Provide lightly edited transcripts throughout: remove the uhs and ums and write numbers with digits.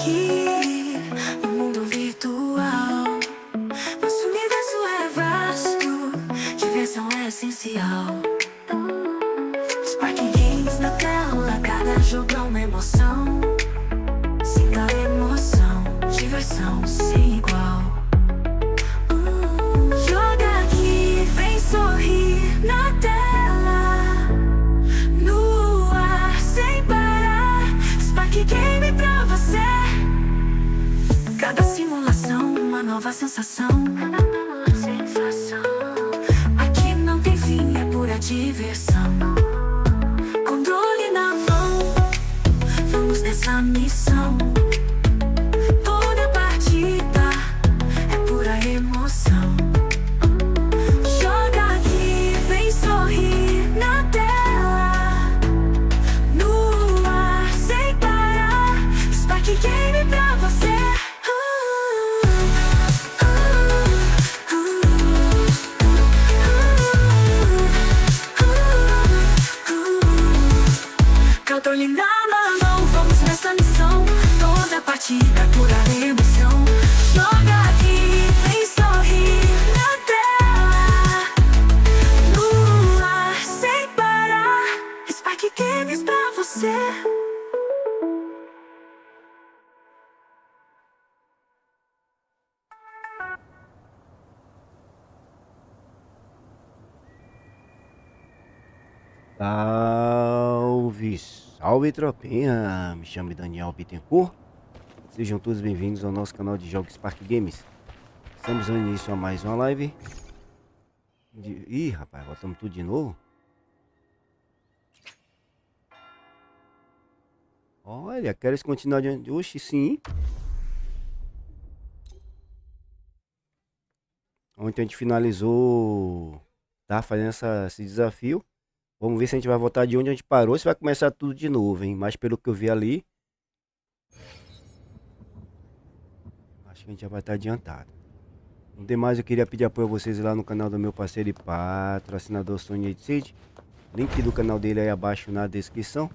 aqui no mundo virtual. Nosso universo é vasto, diversão é essencial. EsparkeGames na tela, cada jogo é uma emoção. Sinta a emoção, diversão sem igual. Joga aqui, vem sorrir na tela, no ar, sem parar. EsparkeGame pra você. Cada simulação, uma nova sensação. Aqui não tem fim, é pura diversão. Controle na mão, vamos nessa missão. Toda partida é pura emoção. Joga aqui, vem sorrir na tela, no ar, sem parar. EsparkeGame pra você. Controle na mão, vamos nessa missão. Toda partida é pura emoção. Joga aqui, vem sorrir na tela, no ar, sem parar. EsparkeGames pra você. Salve, salve tropinha, me chamo Daniel Bittencourt. Sejam todos bem-vindos ao nosso canal de jogos EsparkeGames. Estamos dando início a mais uma live. Ih, rapaz, voltamos tudo de novo. Olha, quero esse continuar de hoje, sim. Ontem a gente finalizou, tá fazendo esse desafio. Vamos ver se a gente vai voltar de onde a gente parou, se vai começar tudo de novo, hein? Mas pelo que eu vi ali, acho que a gente já vai estar adiantado. No demais, eu queria pedir apoio a vocês lá no canal do meu parceiro e patrocinador Torne. Link do canal dele aí abaixo na descrição.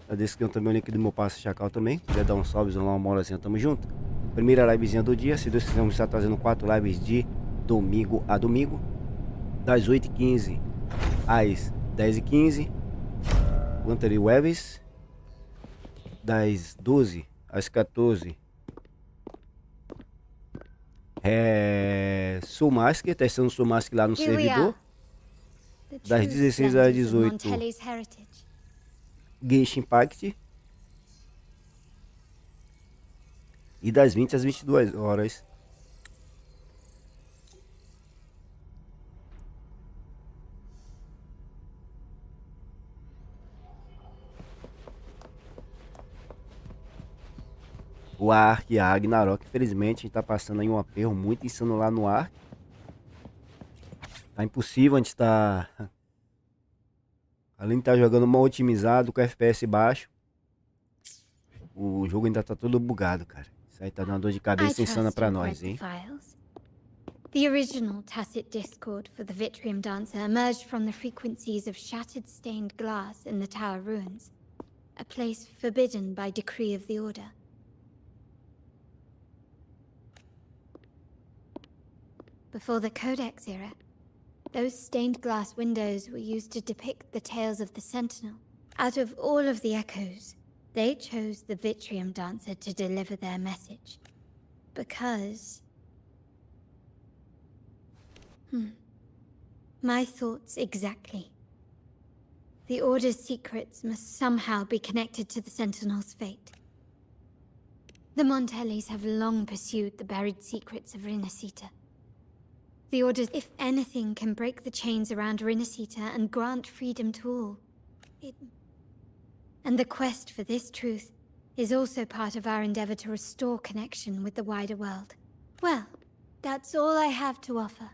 Na descrição também o link do meu parceiro Chacal também. Se quiser dar um salve, uma morazinha, tamo junto. Primeira livezinha do dia, se Deus quiser, vamos estar trazendo 4 lives de domingo a domingo. Das 8h15 às 10h15, Wuthering Webs, das 12 às 14, Soul Mask, testando Soul Mask lá no servidor, das 16 às 18, Genshin Impact, e das 20 às 22 horas, o Ark e a Ragnarok. Infelizmente a gente tá passando aí um aperro muito insano lá no Ark. Tá impossível, a gente tá, além de estar jogando mal otimizado, com FPS baixo, o jogo ainda tá todo bugado, cara. Isso aí tá dando uma dor de cabeça insana pra nós, hein? The original tacit discord for the Vitrium Dancer emerged from the frequencies of shattered stained glass in the tower ruins, a place forbidden by decree of the Order. Before the Codex era, those stained glass windows were used to depict the tales of the Sentinel. Out of all of the echoes, they chose the Vitrium Dancer to deliver their message. Because... My thoughts exactly. The Order's secrets must somehow be connected to the Sentinel's fate. The Montellis have long pursued the buried secrets of Rinascita. The Order, if anything, can break the chains around Rinascita and grant freedom to all. And the quest for this truth is also part of our endeavor to restore connection with the wider world. Well, that's all I have to offer.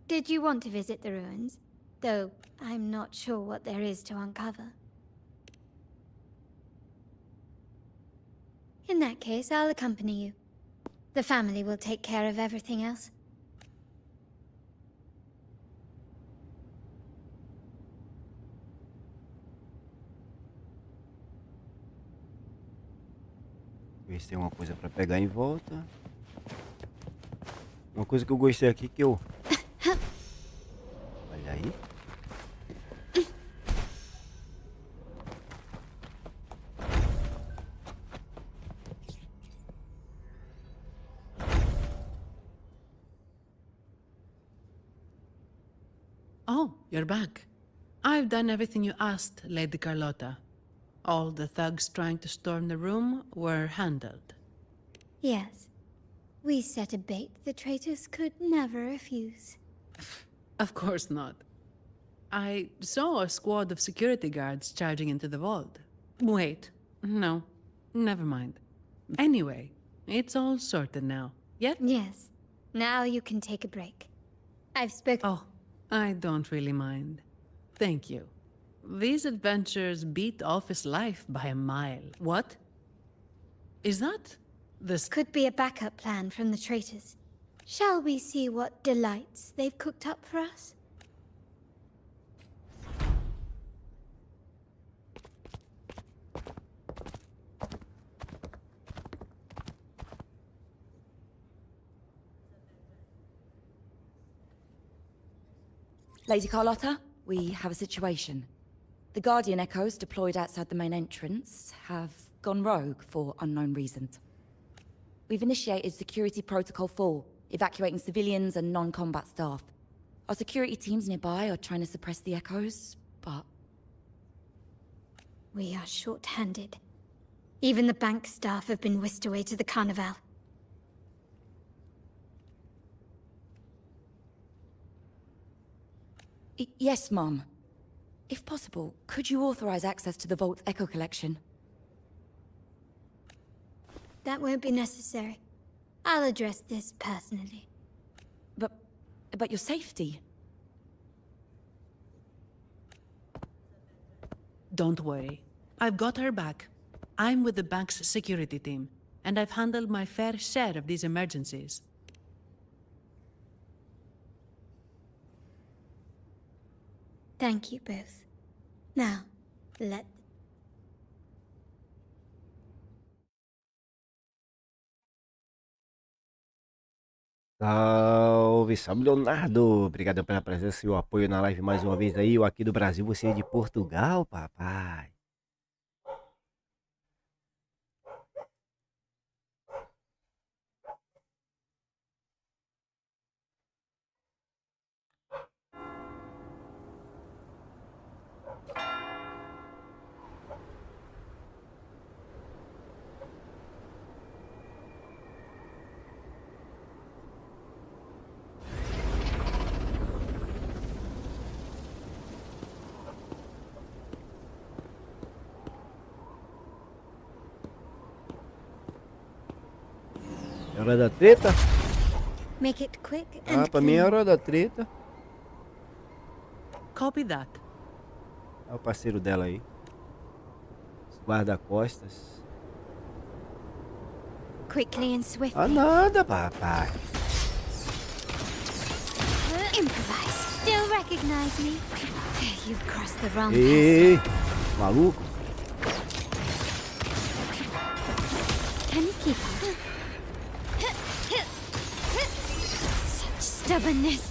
Did you want to visit the ruins? Though I'm not sure what there is to uncover. In that case, I'll accompany you. The family will take care of everything else. Ver se tem alguma coisa pra pegar em volta. Uma coisa que eu gostei aqui que eu... Olha aí. Oh, you're back. I've done everything you asked, Lady Carlotta. All the thugs trying to storm the room were handled. Yes. We set a bait the traitors could never refuse. Of course not. I saw a squad of security guards charging into the vault. Wait, no, never mind. Anyway, it's all sorted now. Yet? Yes. Now you can take a break. I've spoken. Oh, I don't really mind. Thank you. These adventures beat office life by a mile. What? Is that the... Could be a backup plan from the traitors. Shall we see what delights they've cooked up for us? Lady Carlotta, we have a situation. The Guardian Echoes deployed outside the main entrance have gone rogue for unknown reasons. We've initiated Security Protocol 4, evacuating civilians and non-combat staff. Our security teams nearby are trying to suppress the Echoes, but... We are short-handed. Even the bank staff have been whisked away to the Carnival. Yes, Mum. If possible, could you authorize access to the Vault's Echo collection? That won't be necessary. I'll address this personally. But your safety? Don't worry. I've got her back. I'm with the bank's security team, and I've handled my fair share of these emergencies. Thank you both. Now, let... Salve, salve Leonardo! Obrigado pela presença e o apoio na live mais uma vez aí. Eu aqui do Brasil, você é de Portugal, papai. É hora da treta? Make it quick Ah, and pra mim é clean. hora da treta. Copy that. É o parceiro dela aí. Guarda-costas. Quickly and swiftly. Ah, nada, papai. Improvise. Still recognize me? You've crossed the wrong Ei, person. maluco? Can you keep up? Such stubbornness.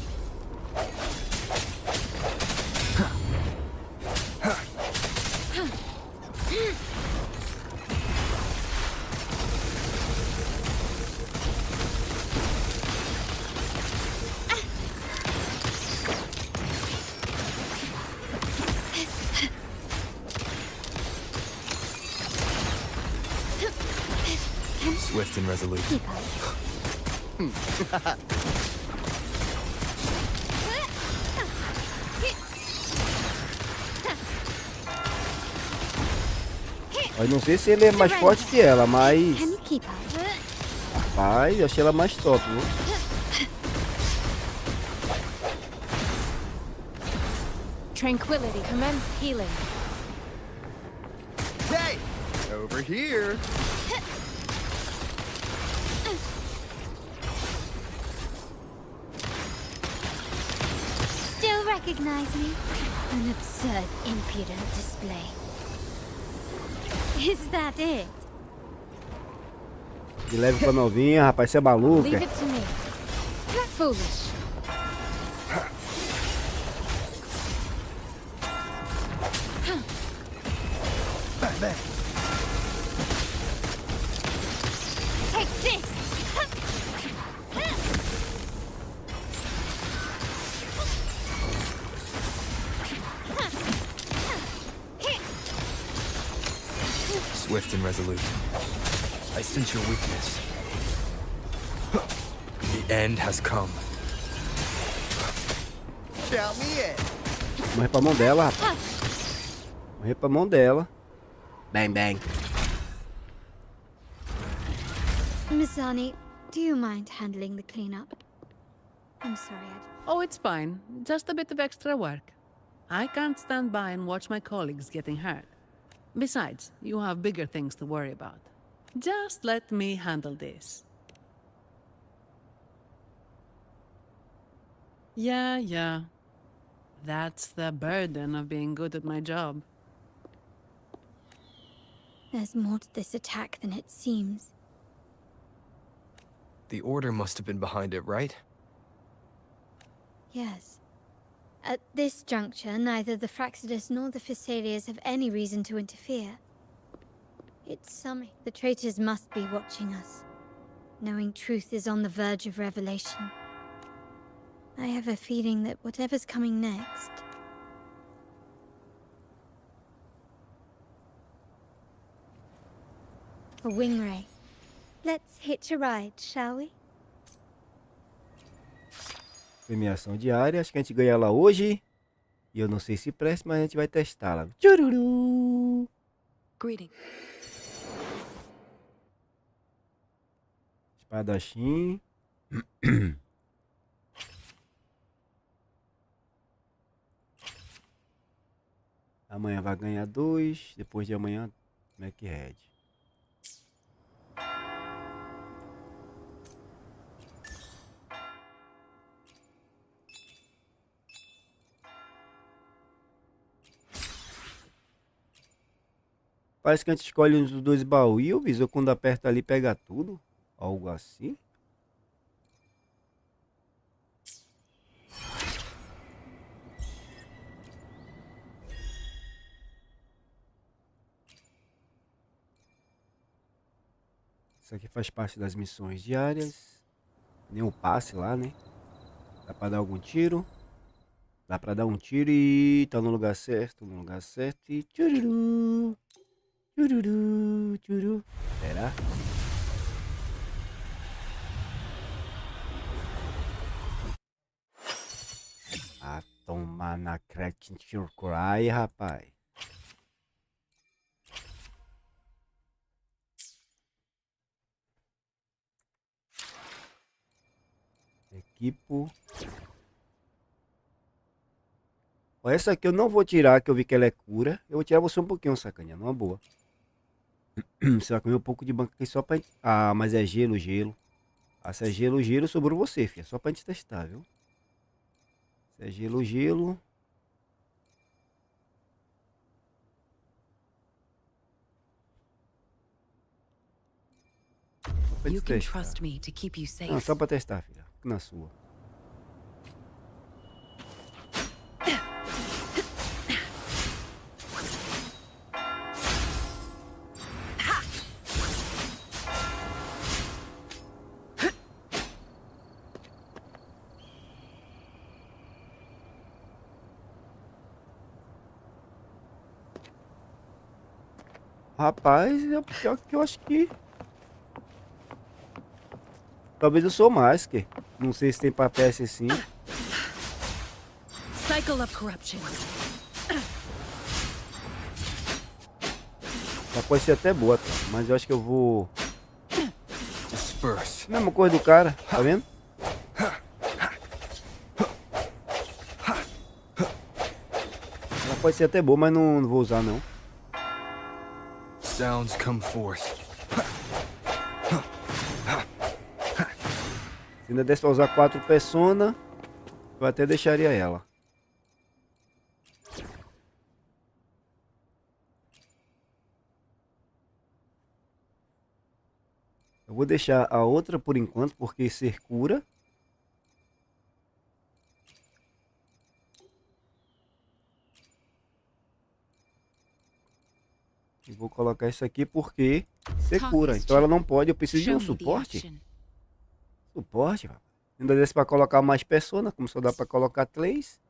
Swift and resolute. Keep up. Eu não sei se ele é mais forte que ela, mas... Can you keep up? Rapaz, eu achei ela mais top, viu? Tranquility, commence healing. Hey! Over here! Still recognize me? An absurd, impudent display. Is that it? De leve pra novinha, rapaz, você é maluco. Leave it to me. Foolish. Take this. Swift and resolute. I sense your weakness. The end has come. Count me in. Morrer pra mão dela, rapaz. Morrer pra mão dela. Bang, bang. Misani, do you mind handling the cleanup? I'm sorry, Oh, it's fine. Just a bit of extra work. I can't stand by and watch my colleagues getting hurt. Besides, you have bigger things to worry about. Just let me handle this. Yeah. That's the burden of being good at my job. There's more to this attack than it seems. The Order must have been behind it, right? Yes. At this juncture, neither the Fraxidus nor the Physaelias have any reason to interfere. It's some... The traitors must be watching us, knowing truth is on the verge of revelation. I have a feeling that whatever's coming next... A wing ray. Let's hitch a ride, shall we? Premiação diária. Acho que a gente ganha ela hoje. E eu não sei se presta, mas a gente vai testá-la. Tchururu! Greeting. Espadachim. Amanhã vai ganhar 2. Depois de amanhã, MacRed. Parece que a gente escolhe um dos dois baús e o visor quando aperta ali pega tudo. Algo assim. Isso aqui faz parte das missões diárias. Nem o passe lá, né? Dá pra dar algum tiro. Dá pra dar um tiro e tá no lugar certo. No lugar certo e... Tchururu. Tchururu. Tchururu. Será? Ah, tomar na Cry, rapaz. Equipo. Ó, essa aqui eu não vou tirar, que eu vi que ela é cura. Eu vou tirar você um pouquinho, sacaninha, numa boa. Você vai comer um pouco de banca aqui só pra gente... Ah, mas é gelo. Ah, se é gelo, sobrou você, filha. Só pra gente testar, viu? Se é gelo. Pra gente testar. Não, só pra testar, filha. Fica na sua. Rapaz, é o pior que eu acho que... Talvez eu sou mais, que não sei se tem papel assim. Cycle of corruption. Ela pode ser até boa, tá? Mas eu acho que eu vou... Disperse. Mesma coisa do cara, tá vendo? Ela pode ser até boa, mas não vou usar não. Sounds come forth. Se ainda desse pra usar 4 persona, eu até deixaria ela. Eu vou deixar a outra por enquanto, porque ser cura. E vou colocar isso aqui porque ser cura. Então ela não pode, eu preciso de um suporte. Suporte, rapaz. Ainda desse para colocar mais personas, como só dá para colocar 3.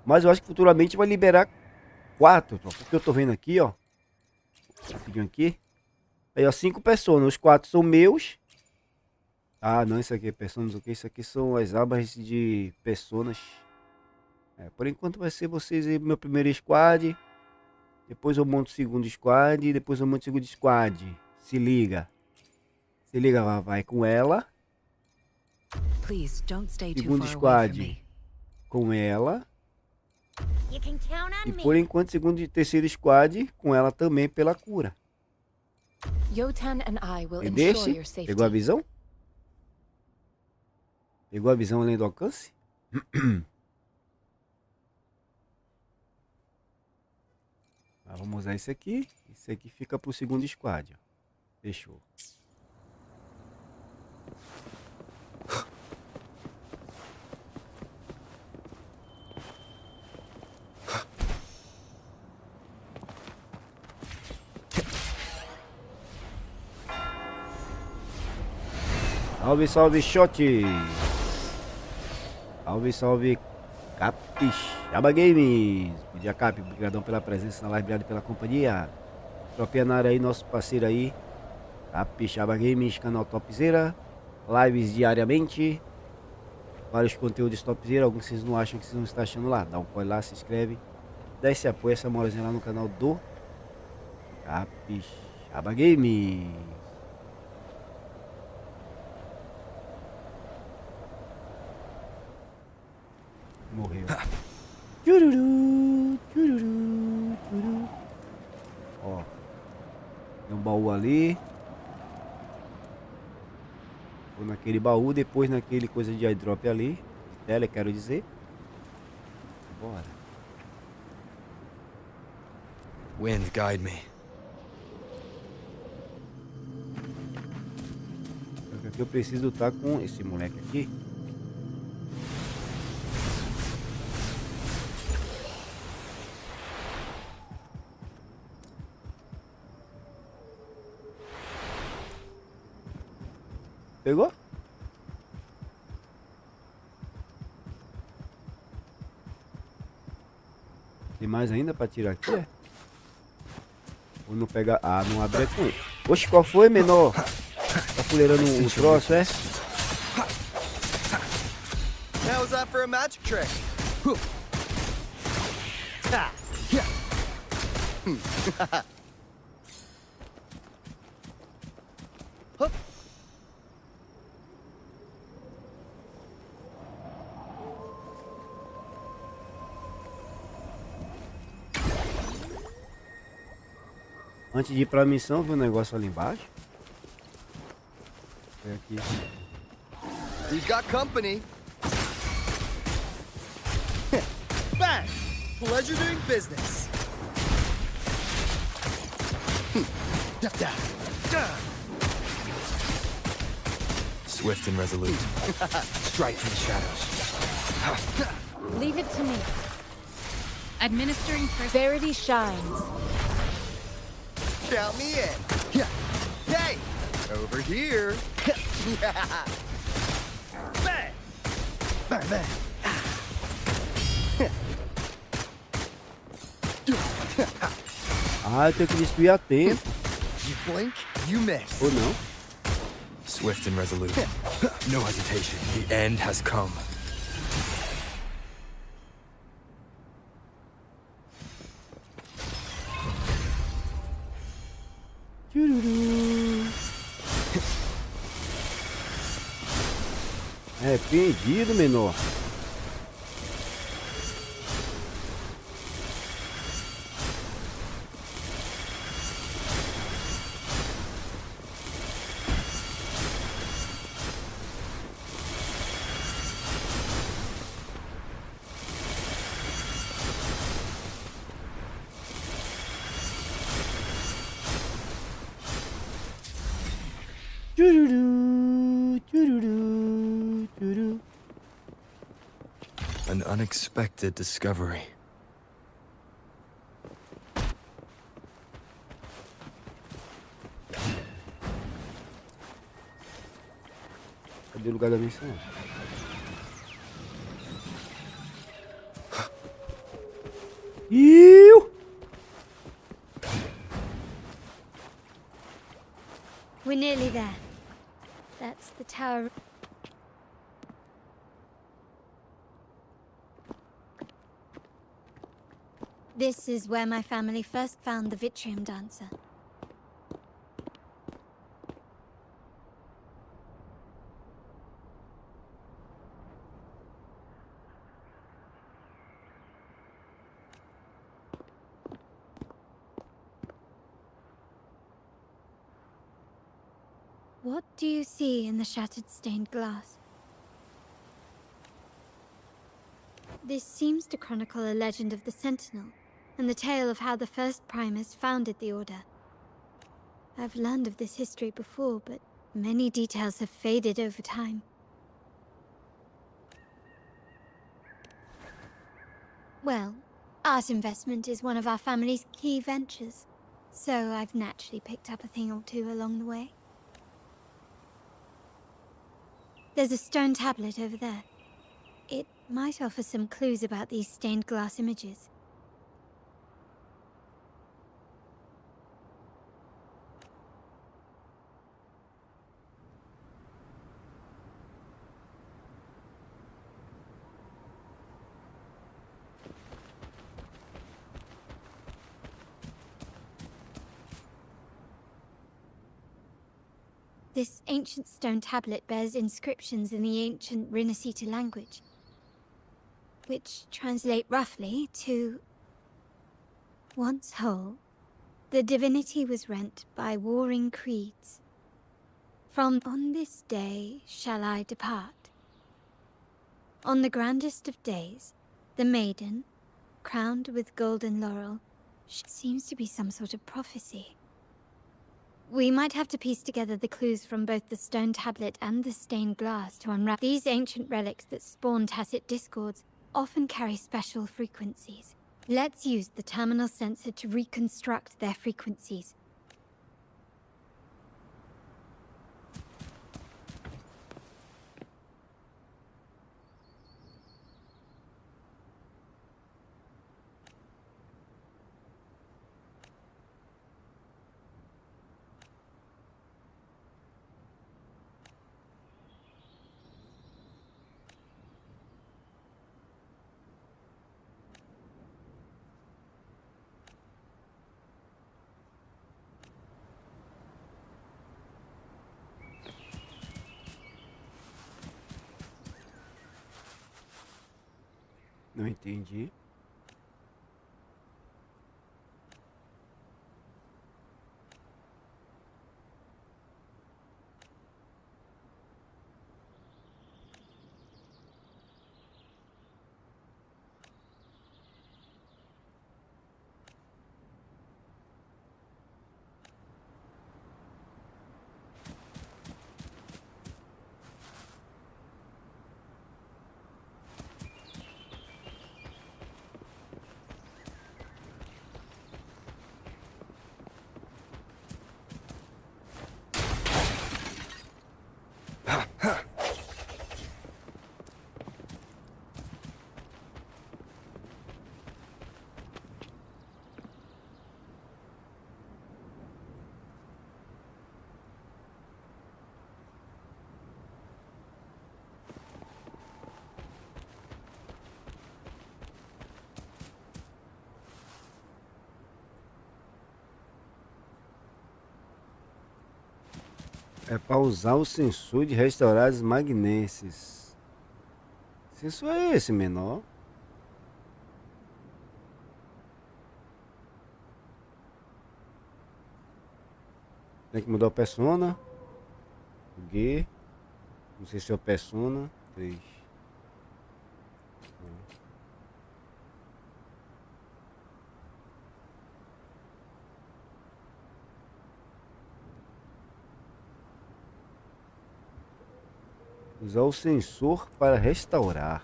Mas eu acho que futuramente vai liberar 4, porque eu tô vendo aqui, ó. Rapidinho aqui. Aí, ó, 5 personas. Os 4 são meus. Ah, não, isso aqui é personas, o que? Isso aqui são as abas de personas. Por enquanto vai ser vocês aí, meu primeiro squad. Depois eu monto o segundo squad. Depois eu monto o segundo squad. Se liga. Se liga, vai com ela. Segundo squad com ela. E por enquanto, segundo e terceiro squad com ela também pela cura. Entendeu? Pegou a visão? Pegou a visão além do alcance? Vamos usar esse aqui. Esse aqui fica pro segundo squad. Ó. Fechou. Salve, salve, shot! Salve, salve, Capixaba Games! Bom dia, Cap. Obrigadão pela presença na live, obrigado pela companhia. Tropeanário aí, nosso parceiro aí. Capixaba Games, canal topzera. Lives diariamente. Vários conteúdos topzera. Alguns que vocês não acham que vocês não estão achando lá. Dá um apoio lá, se inscreve. Dá esse apoio, essa moralzinha lá no canal do Capixaba Games. Morreu. Tchururu, tchururu, tchururu. Ó. Tem um baú ali. Vou naquele baú, depois naquele coisa de airdrop ali. Tele, quero dizer. Bora. Wind, guide me. Aqui eu preciso estar com esse moleque aqui. Pegou? Tem mais ainda pra tirar aqui, é? Ou não pegar? Ah, não abre aqui. Oxe, qual foi, menor? Tá fuleirando um troço, é? How's that for a magic trick? Antes de ir pra missão, viu o negócio ali embaixo? Foi aqui. We got company. Bang! Pleasure doing business. Swift and resolute. Strike from the shadows. Leave it to me. Administering first. Verity shines. Count me in. Hey! Over here. Bang! Bang, bang. Ah, eu tenho que destruir a tempo. You blink, you miss. Ou não? Swift and resolute. No hesitation. The end has come. É perdido, menor. Tchururu, tchururu, tchururu. An unexpected discovery. Cadê o lugar da missão? Iu! We're nearly there. That's the tower. This is where my family first found the Vitrium Dancer. What do you see in the shattered stained glass? This seems to chronicle a legend of the Sentinel, and the tale of how the first Primus founded the Order. I've learned of this history before, but many details have faded over time. Well, art investment is one of our family's key ventures, so I've naturally picked up a thing or two along the way. There's a stone tablet over there. It might offer some clues about these stained glass images. This ancient stone tablet bears inscriptions in the ancient Rinascita language, which translate roughly to, once whole, the divinity was rent by warring creeds. From on this day shall I depart. On the grandest of days, the maiden, crowned with golden laurel, seems to be some sort of prophecy. We might have to piece together the clues from both the stone tablet and the stained glass to unwrap. These ancient relics that spawn tacit discords often carry special frequencies. Let's use the terminal sensor to reconstruct their frequencies. Não entendi. É para usar o sensor de restaurar as magnências. Que sensor é esse, menor? Tem que mudar o persona. O G. Não sei se é o persona 3. Usar o sensor para restaurar.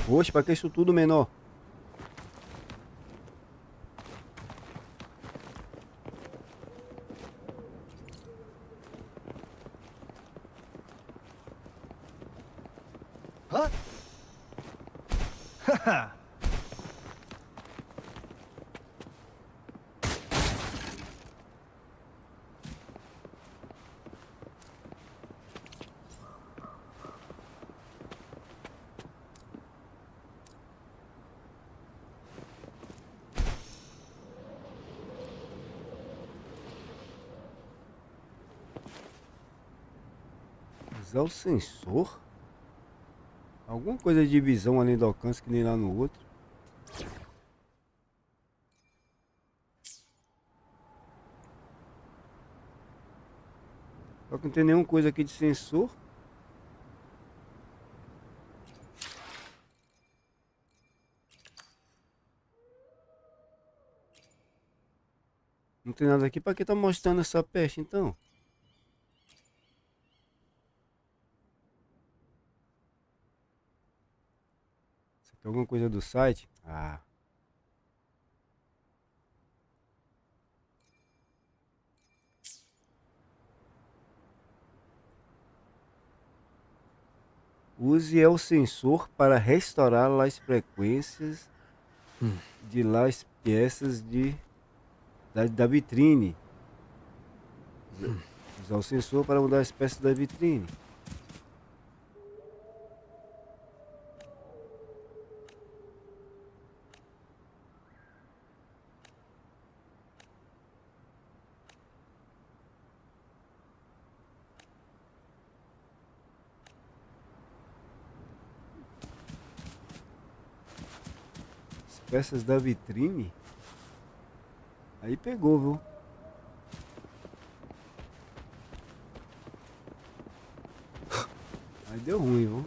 Poxa, pra que isso tudo, menor? Huh? Haha. Usar o sensor? Alguma coisa de visão além do alcance que nem lá no outro. Só que não tem nenhuma coisa aqui de sensor. Não tem nada aqui. Pra que tá mostrando essa peste então? Isso aqui é alguma coisa do site? Ah. Use o sensor para restaurar as frequências de las peças da vitrine. Usar o sensor para mudar as peças da vitrine. Peças da vitrine. Aí pegou, viu? Aí deu ruim, viu?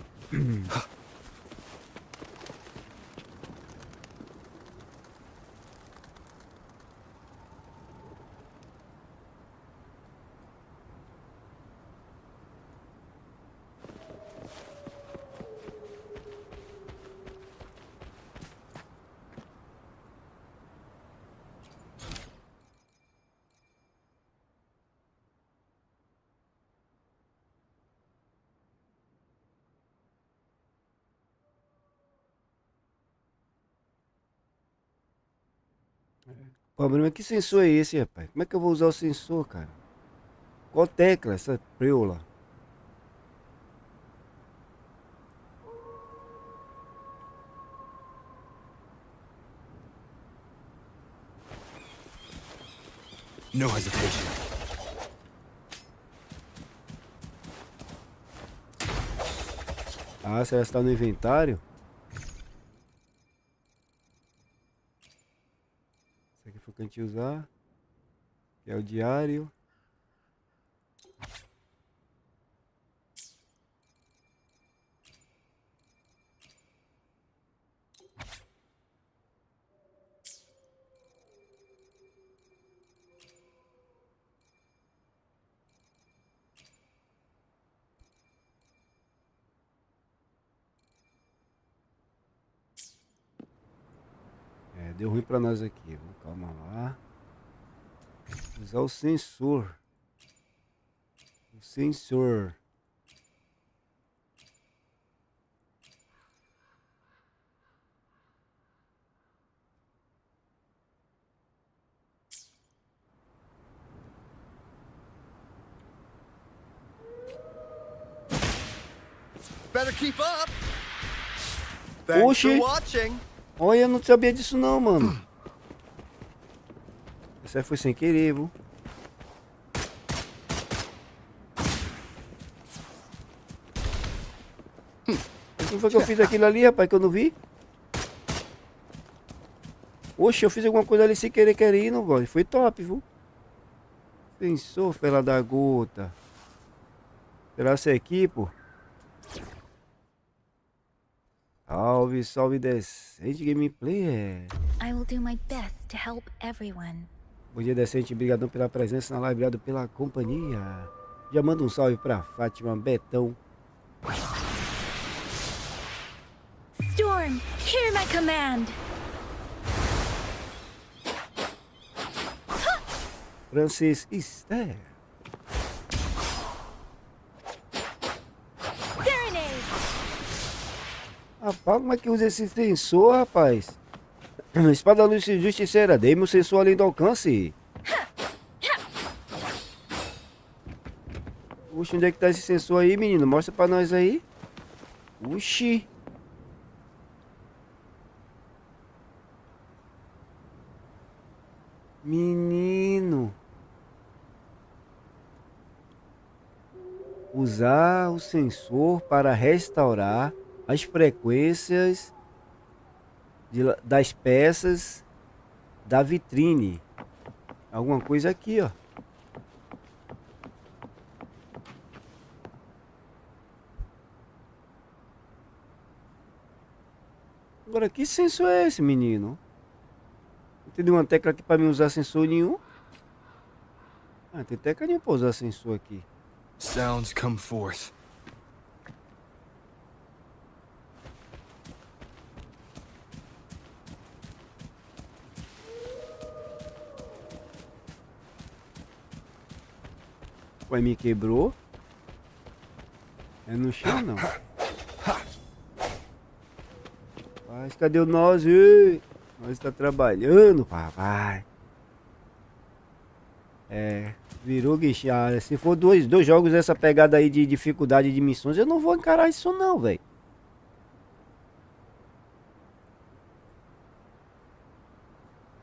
O problema é que sensor é esse, rapaz? Como é que eu vou usar o sensor, cara? Qual tecla? Essa preula. No hesitation. Ah, será que está no inventário? Esse aqui foi o que a gente usar. Que é o diário. Deu ruim pra nós aqui. Calma lá. Usar o sensor. O sensor. Better keep up. Thanks Oxi. for watching. Olha, eu não sabia disso não, mano. Isso aí foi sem querer, viu? Como foi que eu fiz aquilo ali, rapaz, que eu não vi? Oxe, eu fiz alguma coisa ali sem querer querendo, velho. Foi top, viu? Pensou, fela da gota. Será essa aqui, pô? Salve, salve, decente gameplay, é. I will do my best to help everyone. Bom dia, decente. Obrigadão pela presença na live, obrigado pela companhia. Já manda um salve pra Fátima, Betão. Storm, hear my command! Francis Esther. Serenade! Rapaz, como é que usa esse sensor, rapaz? Espada luz justiceira, dei-me o sensor além do alcance. Oxi, onde é que tá esse sensor aí, menino? Mostra pra nós aí. Oxi. Menino. Usar o sensor para restaurar as frequências das peças da vitrine. Alguma coisa aqui, ó. Agora, que sensor é esse, menino? Não tem nenhuma tecla aqui para mim usar sensor nenhum. Ah, tem tecla nenhuma para usar sensor aqui. Sounds come forth. Ué, me quebrou. É no chão, não. Mas cadê o nós? Ei, nós está trabalhando, papai. É, virou guichada. Se for dois jogos dessa pegada aí de dificuldade de missões, eu não vou encarar isso não, velho.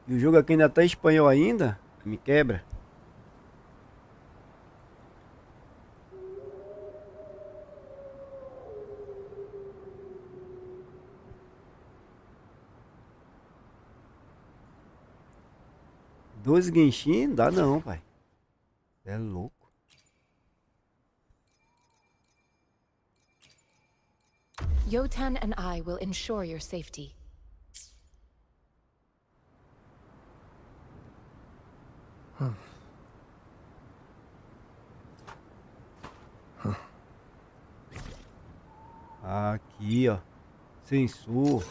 E o jogo aqui ainda tá em espanhol ainda. Me quebra. Dois Genshin? Dá não, pai. É louco. Yotan and I will ensure your safety. Aqui, ó. Sensor.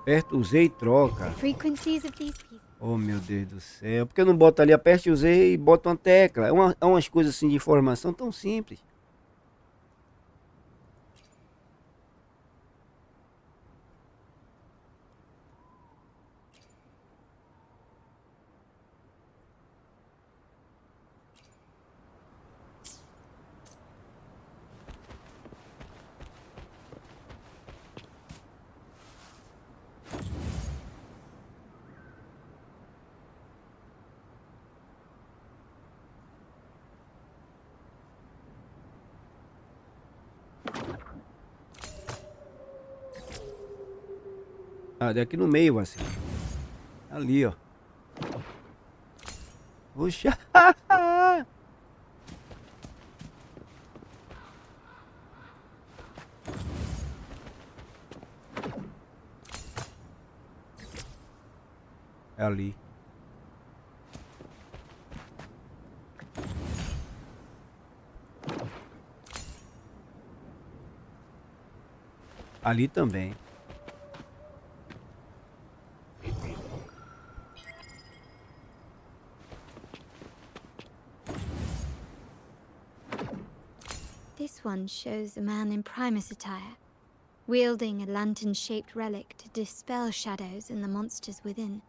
Aperta o Z e troca. Frequencies of these pieces. Oh, meu Deus do céu. Por que eu não boto ali, aperte o Z e bota uma tecla? É umas coisas assim de informação tão simples. Ah, daqui no meio, assim. Ali, ó. Puxa. É ali. Ali também. This one shows a man in Primus attire, wielding a lantern-shaped relic to dispel shadows and the monsters within.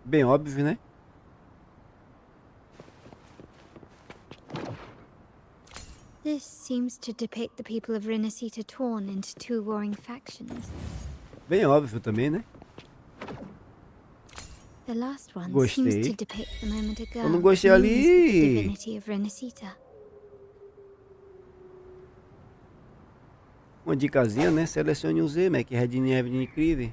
Bem óbvio, né? This seems to depict the people of Renacita torn into two warring factions. Bem óbvio também, né? The last one Gostei. seems to depict the moment a girl Eu não gostei communes with the ali. divinity of Renacita. Uma dicasinha, né? Selecione o Z, Mac Red incrível.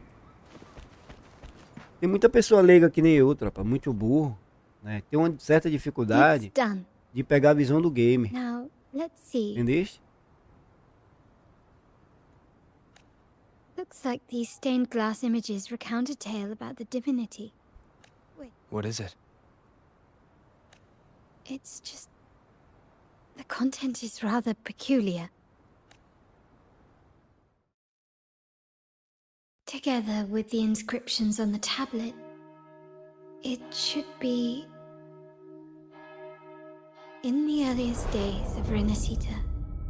Tem muita pessoa leiga que nem eu, tropa. Muito burro, né? Tem uma certa dificuldade It's done. de pegar a visão do game. Now, let's see. Entendeste? Looks like these stained glass images recount a tale about the divinity. What is it? It's just... the content is rather peculiar. Together with the inscriptions on the tablet, it should be... In the earliest days of Renacita,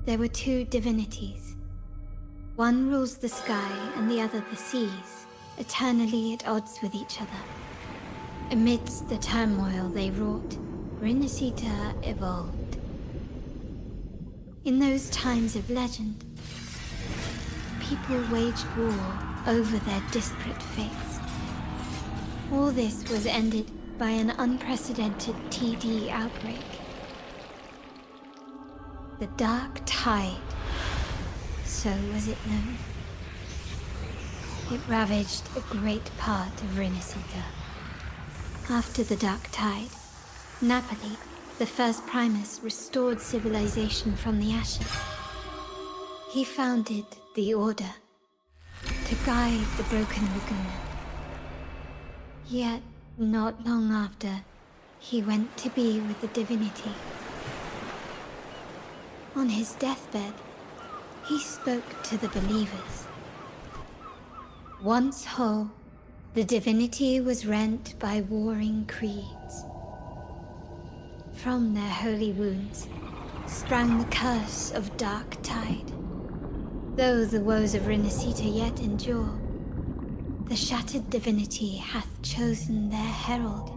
there were two divinities. One rules the sky and the other the seas, eternally at odds with each other. Amidst the turmoil they wrought, Renacita evolved. In those times of legend, people waged war over their disparate fates. All this was ended by an unprecedented TD outbreak. The Dark Tide, so was it known. It ravaged a great part of Renacita. After the Dark Tide, Napoli, the first Primus, restored civilization from the ashes. He founded the Order to guide the broken Laguna. Yet, not long after, he went to be with the divinity. On his deathbed, he spoke to the believers. Once whole, the divinity was rent by warring creeds. From their holy wounds sprang the curse of Dark Tide. Though the woes of Renacita yet endure, the shattered divinity hath chosen their herald.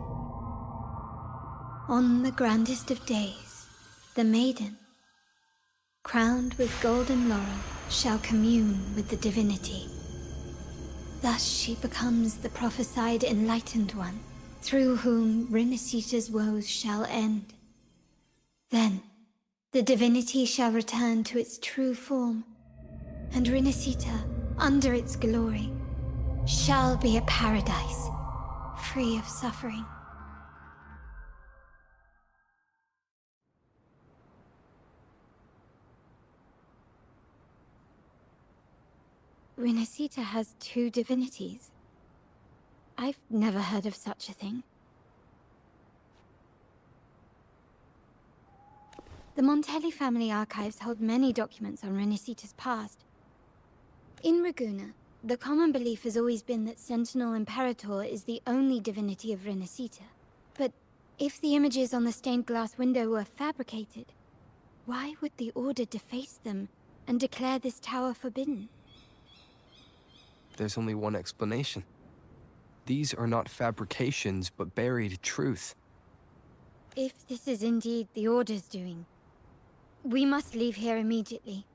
On the grandest of days, the maiden, crowned with golden laurel, shall commune with the divinity. Thus she becomes the prophesied enlightened one, through whom Renacita's woes shall end. Then, the divinity shall return to its true form, and Renacita, under its glory, shall be a paradise, free of suffering. Renacita has two divinities. I've never heard of such a thing. The Montelli family archives hold many documents on Renacita's past. In Ragusa, the common belief has always been that Sentinel Imperator is the only divinity of Renacita. But if the images on the stained glass window were fabricated, why would the Order deface them and declare this tower forbidden? There's only one explanation. These are not fabrications, but buried truth. If this is indeed the Order's doing, we must leave here immediately.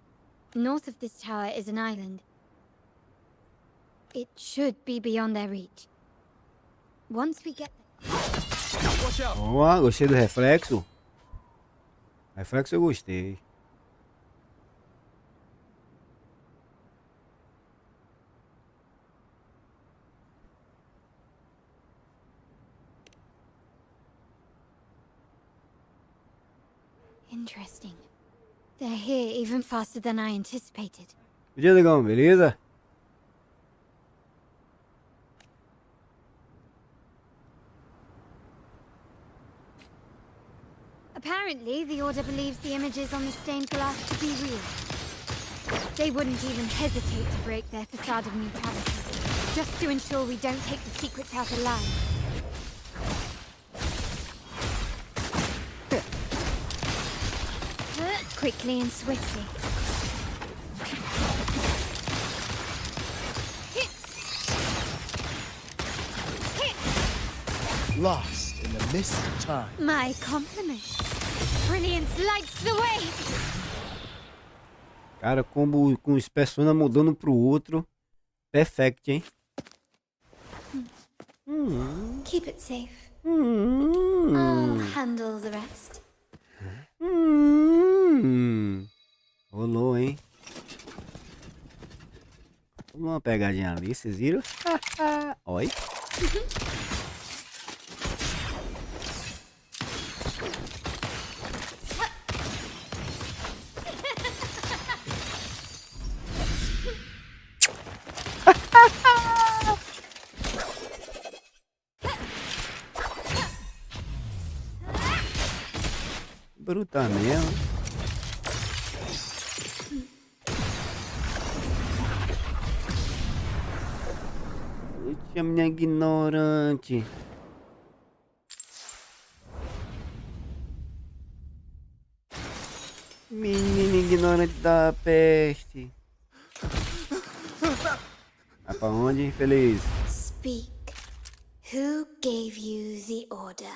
North of this tower is an island. It should be beyond their reach. Once we get there... Watch out! Ó, gostei do reflexo. Reflexo eu gostei. Interesting. They're here even faster than I anticipated. Bom dia, Legão, beleza? Apparently, the Order believes the images on the stained glass to be real. They wouldn't even hesitate to break their facade of neutrality, just to ensure we don't take the secrets out alive. Quickly and swiftly. Lost in the mist of time. My compliments. Brilliance lights the way. Cara, combo com os personagens mudando pro outro. Perfect, hein? Keep it safe. I'll handle the rest. Rolou, hein? Rolou uma pegadinha ali, vocês viram? Oi. Bruta mesmo. Puxa, minha ignorante. Menina ignorante da peste. Vai pra onde, infeliz? Speak. Who gave you the order?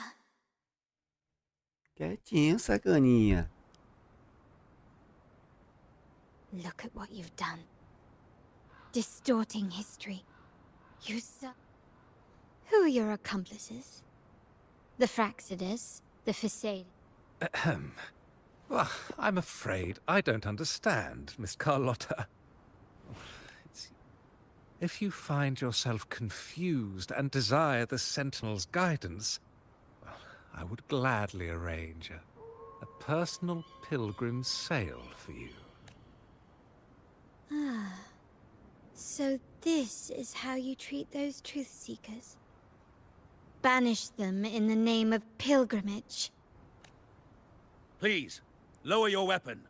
Quietinho, sacaninha. Look at what you've done. Distorting history. You Who are your accomplices? The Fraxidus, the Facade. Ahem. Well, I'm afraid I don't understand, Miss Carlotta. If you find yourself confused and desire the Sentinel's guidance, well, I would gladly arrange a personal pilgrim's sail for you. Ah. So this is how you treat those truth seekers? Banish them in the name of pilgrimage. Please, lower your weapon.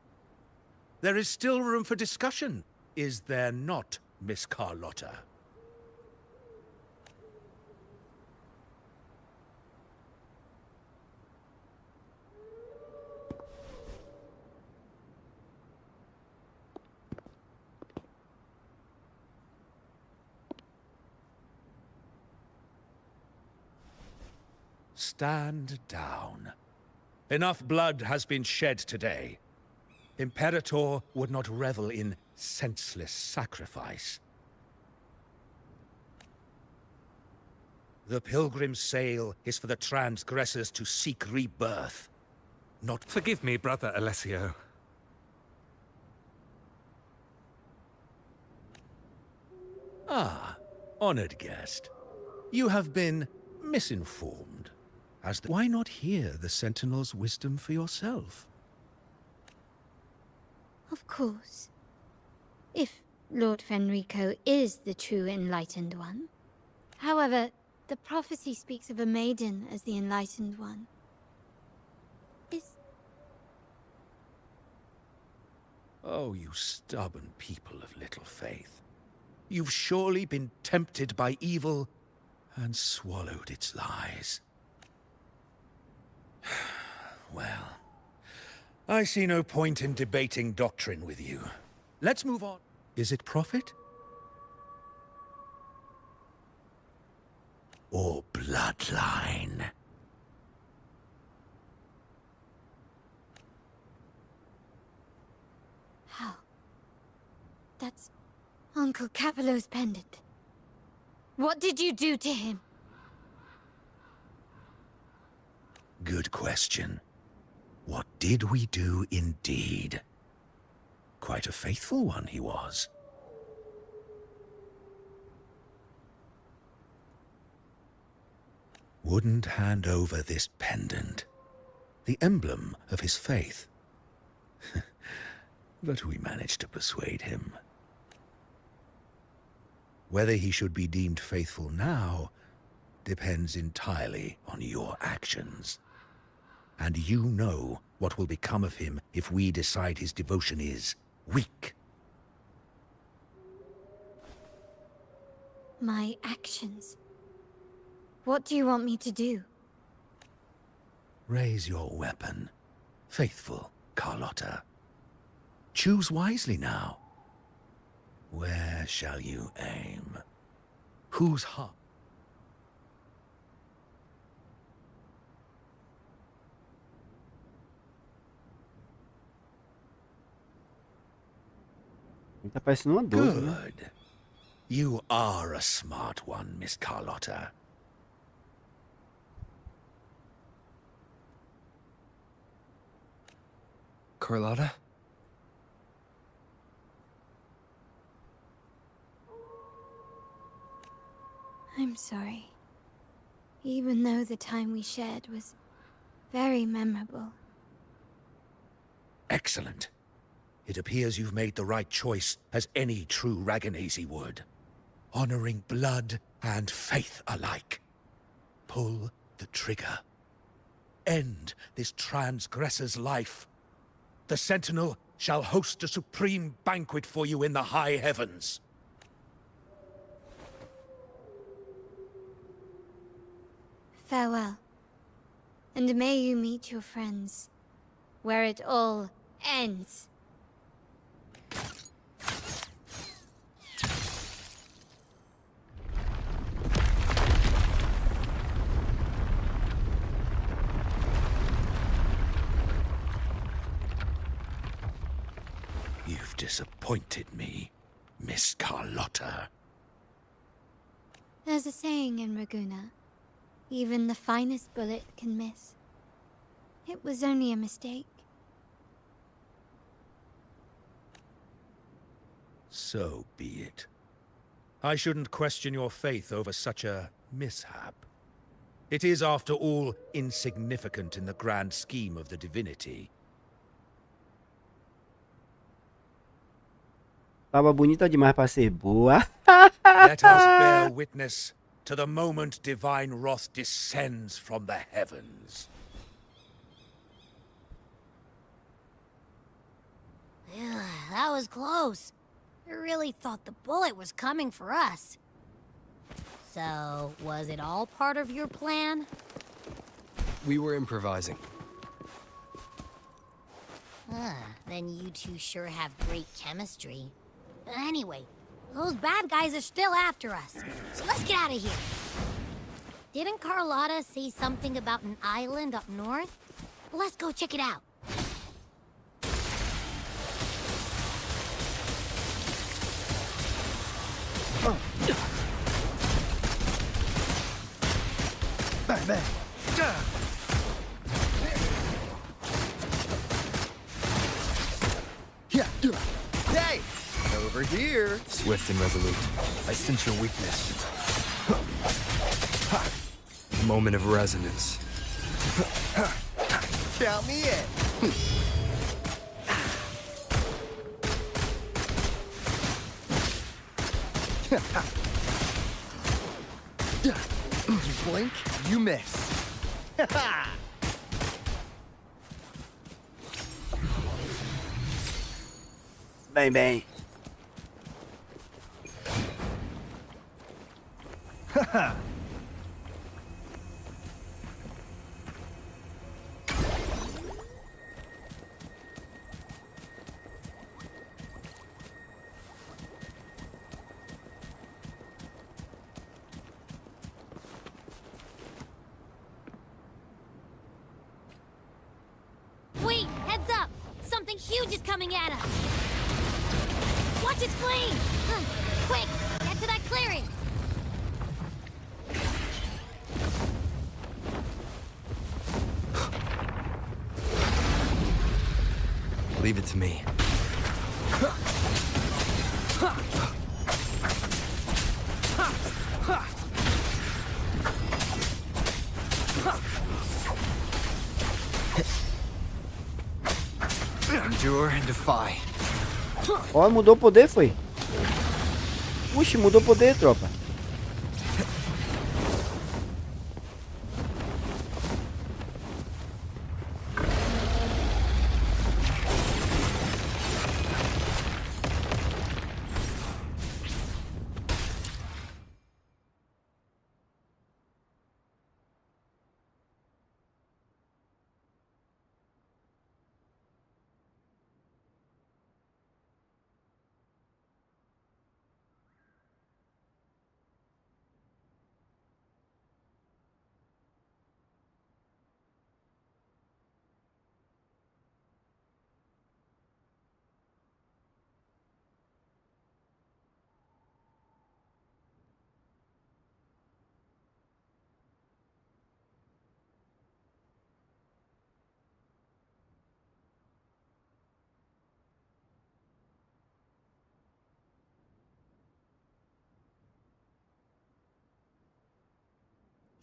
There is still room for discussion, is there not, Miss Carlotta? Stand down. Enough blood has been shed today. Imperator would not revel in senseless sacrifice. The pilgrim's sail is for the transgressors to seek rebirth, not... Forgive me, Brother Alessio. Ah, honored guest. You have been misinformed. Why not hear the Sentinel's wisdom for yourself? Of course. If Lord Fenrico is the true enlightened one. However, the prophecy speaks of a maiden as the enlightened one. Oh, you stubborn people of little faith. You've surely been tempted by evil and swallowed its lies. Well, I see no point in debating doctrine with you. Let's move on. Is it profit? Or bloodline? How? That's Uncle Capello's pendant. What did you do to him? Good question. What did we do indeed? Quite a faithful one he was. Wouldn't hand over this pendant, the emblem of his faith. But we managed to persuade him. Whether he should be deemed faithful now depends entirely on your actions. And you know what will become of him if we decide his devotion is weak. my actions. What do you want me to do? Raise your weapon. Faithful Carlotta. Choose wisely now. Where shall you aim? Whose heart? Tá parecendo uma 12, né? Good. You are a smart one, Miss Carlotta. Carlotta? I'm sorry. Even though the time we shared was very memorable. Excellent. It appears you've made the right choice, as any true Ragganese would. Honoring blood and faith alike. Pull the trigger. End this transgressor's life. The Sentinel shall host a supreme banquet for you in the high heavens. Farewell. And may you meet your friends, where it all ends. You've disappointed me, Miss Carlotta. There's a saying in Raguna, even the finest bullet can miss. It was only a mistake. So be it. I shouldn't question your faith over such a mishap. It is, after all, insignificant in the grand scheme of the divinity. Tava bonita demais pra ser boa. Let us bear witness to the moment divine wrath descends from the heavens. That was close. I really thought the bullet was coming for us. So, was it all part of your plan? We were improvising. Then you two sure have great chemistry. Anyway, those bad guys are still after us. So let's get out of here. Didn't Carlotta say something about an island up north? Let's go check it out. Bang, bang. Yeah. Hey! Over here. Swift and resolute. I sense your weakness. Moment of resonance. Count me in. You blink, you miss. Bem, bem. Wait, heads up! Something huge is coming at us! Watch its flames! Quick, get to that clearing! Leave it to me. Endure and defy. Ó, mudou o poder, foi? Puxa, mudou o poder, tropa.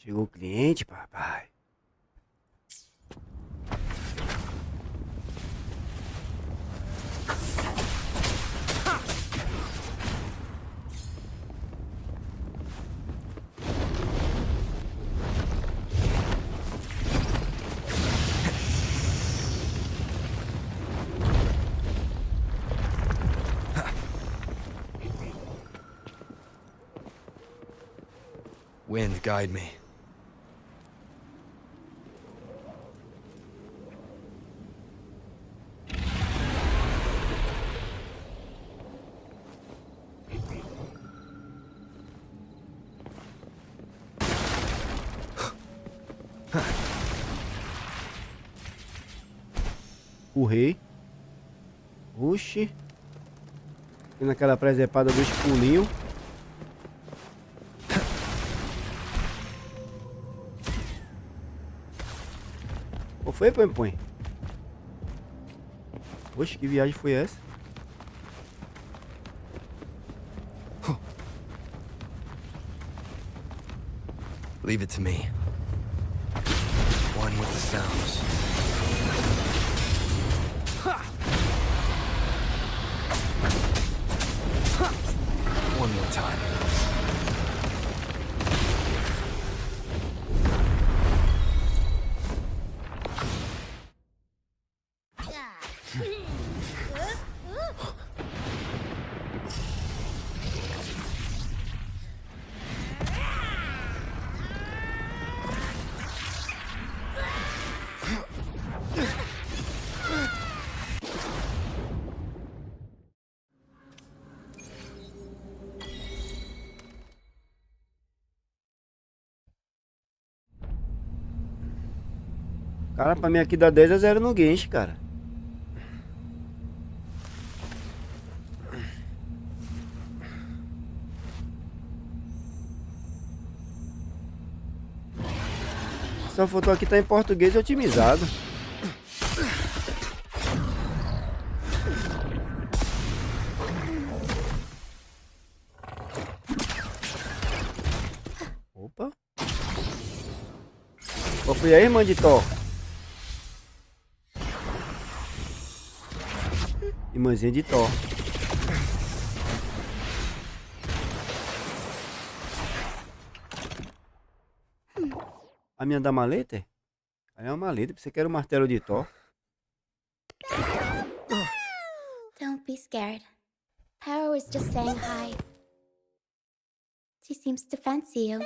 Chegou o cliente, papai. Wind, guide me. O rei. Oxi. E naquela presepada dos pulinhos. Qual foi, põe? Oxe, que viagem foi essa? Leave it to me. One with the sounds. One more time. Cara, pra mim aqui dá 10-0 no Genshin, cara. Essa foto aqui tá em português otimizado. Opa. Qual foi aí, irmã de Thor? Irmãzinha de Thor. A minha da maleta? Aí é uma maleta, você quer o martelo de Thor? Don't be scared. Paro is just saying hi. She seems to fancy you.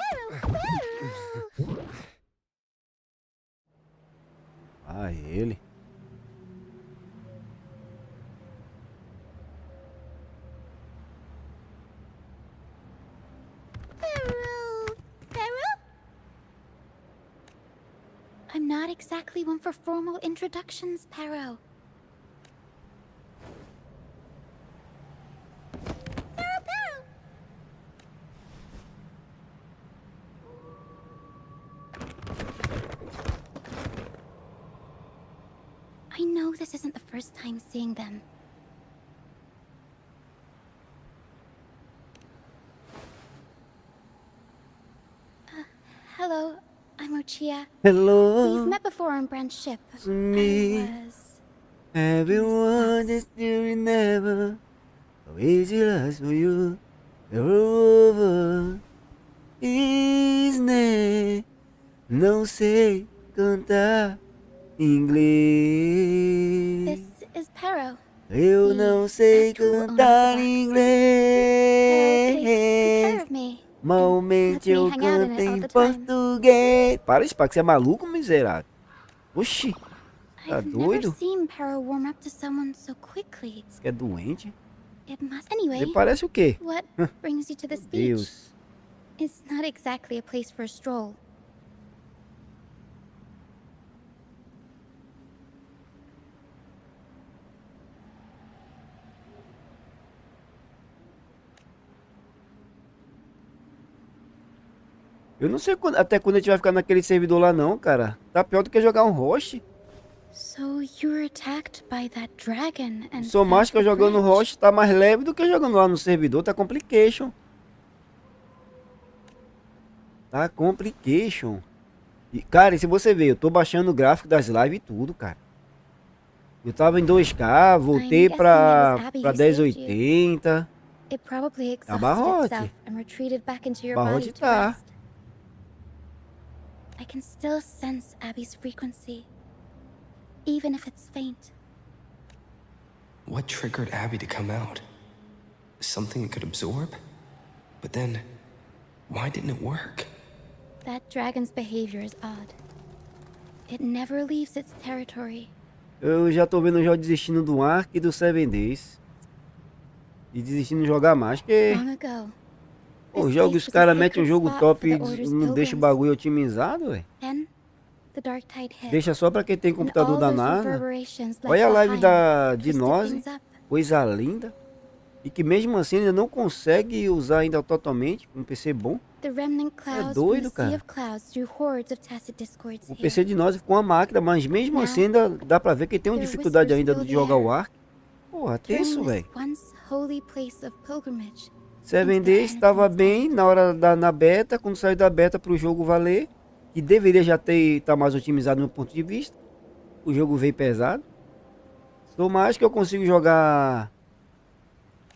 Ah, ele. I'm not exactly one for formal introductions, Paro. I know this isn't the first time seeing them. Hello, I'm Ochia. Hello. We've met before on Brand's ship. Me. I was... Everyone is still never. How easy lies for you. Over. Isne. Não sei cantar inglês. This is Paro. Eu não sei cantar inglês. Paro takes good care of me. Malmente eu Let me hang out in canto it all em the time. português. Para, Spark, você é maluco, miserável? Oxi, tá I've doido? never seen Paro warm up to someone so quickly. Você é doente? It must... Anyway, Você parece o quê? what brings you to this Meu beach? Deus. It's not exactly a place for a stroll. Eu não sei até quando a gente vai ficar naquele servidor lá não, cara. Tá pior do que jogar um host. So you were attacked by that dragon and Sou mais que eu jogando host, tá mais leve do que jogando lá no servidor, tá complication. Tá complication. E, cara, e se você ver, eu tô baixando o gráfico das lives e tudo, cara. Eu tava em 2K, voltei pra 1080. It probably Tá exhausted barrote. itself and retreated back into your Barrote body to tá. rest. I can still sense Abby's frequency, even if it's faint. What triggered Abby to come out? Something it could absorb? But then, why didn't it work? That dragon's behavior is odd. It never leaves its territory. Eu já tô vendo o jogo desistindo do Ark e do 7 Days. E desistindo de jogar mais, porque Long ago, os jogos, os caras metem um jogo top e não deixa o bagulho otimizado, velho. then the dark tide hit. Deixa só pra quem tem and computador all da those NASA. reverberations left Olha a live behind de twisted nós, things up. coisa linda. E que mesmo assim ainda não consegue usar ainda totalmente, um PC bom. The remnant clouds doido, from the sea cara. of clouds drew hordes of tacit discords O here. PC de nós ficou uma máquina, mas mesmo assim ainda dá pra ver que tem uma Their dificuldade whispers ainda fill de the jogar air, o Ark. Porra, turning tenso, this velho. once holy place of pilgrimage 7 into the Days estava penitence bem na hora na beta, quando saiu da beta pro jogo valer, que deveria já tá mais otimizado no meu ponto de vista. O jogo veio pesado. Sou mais que eu consigo jogar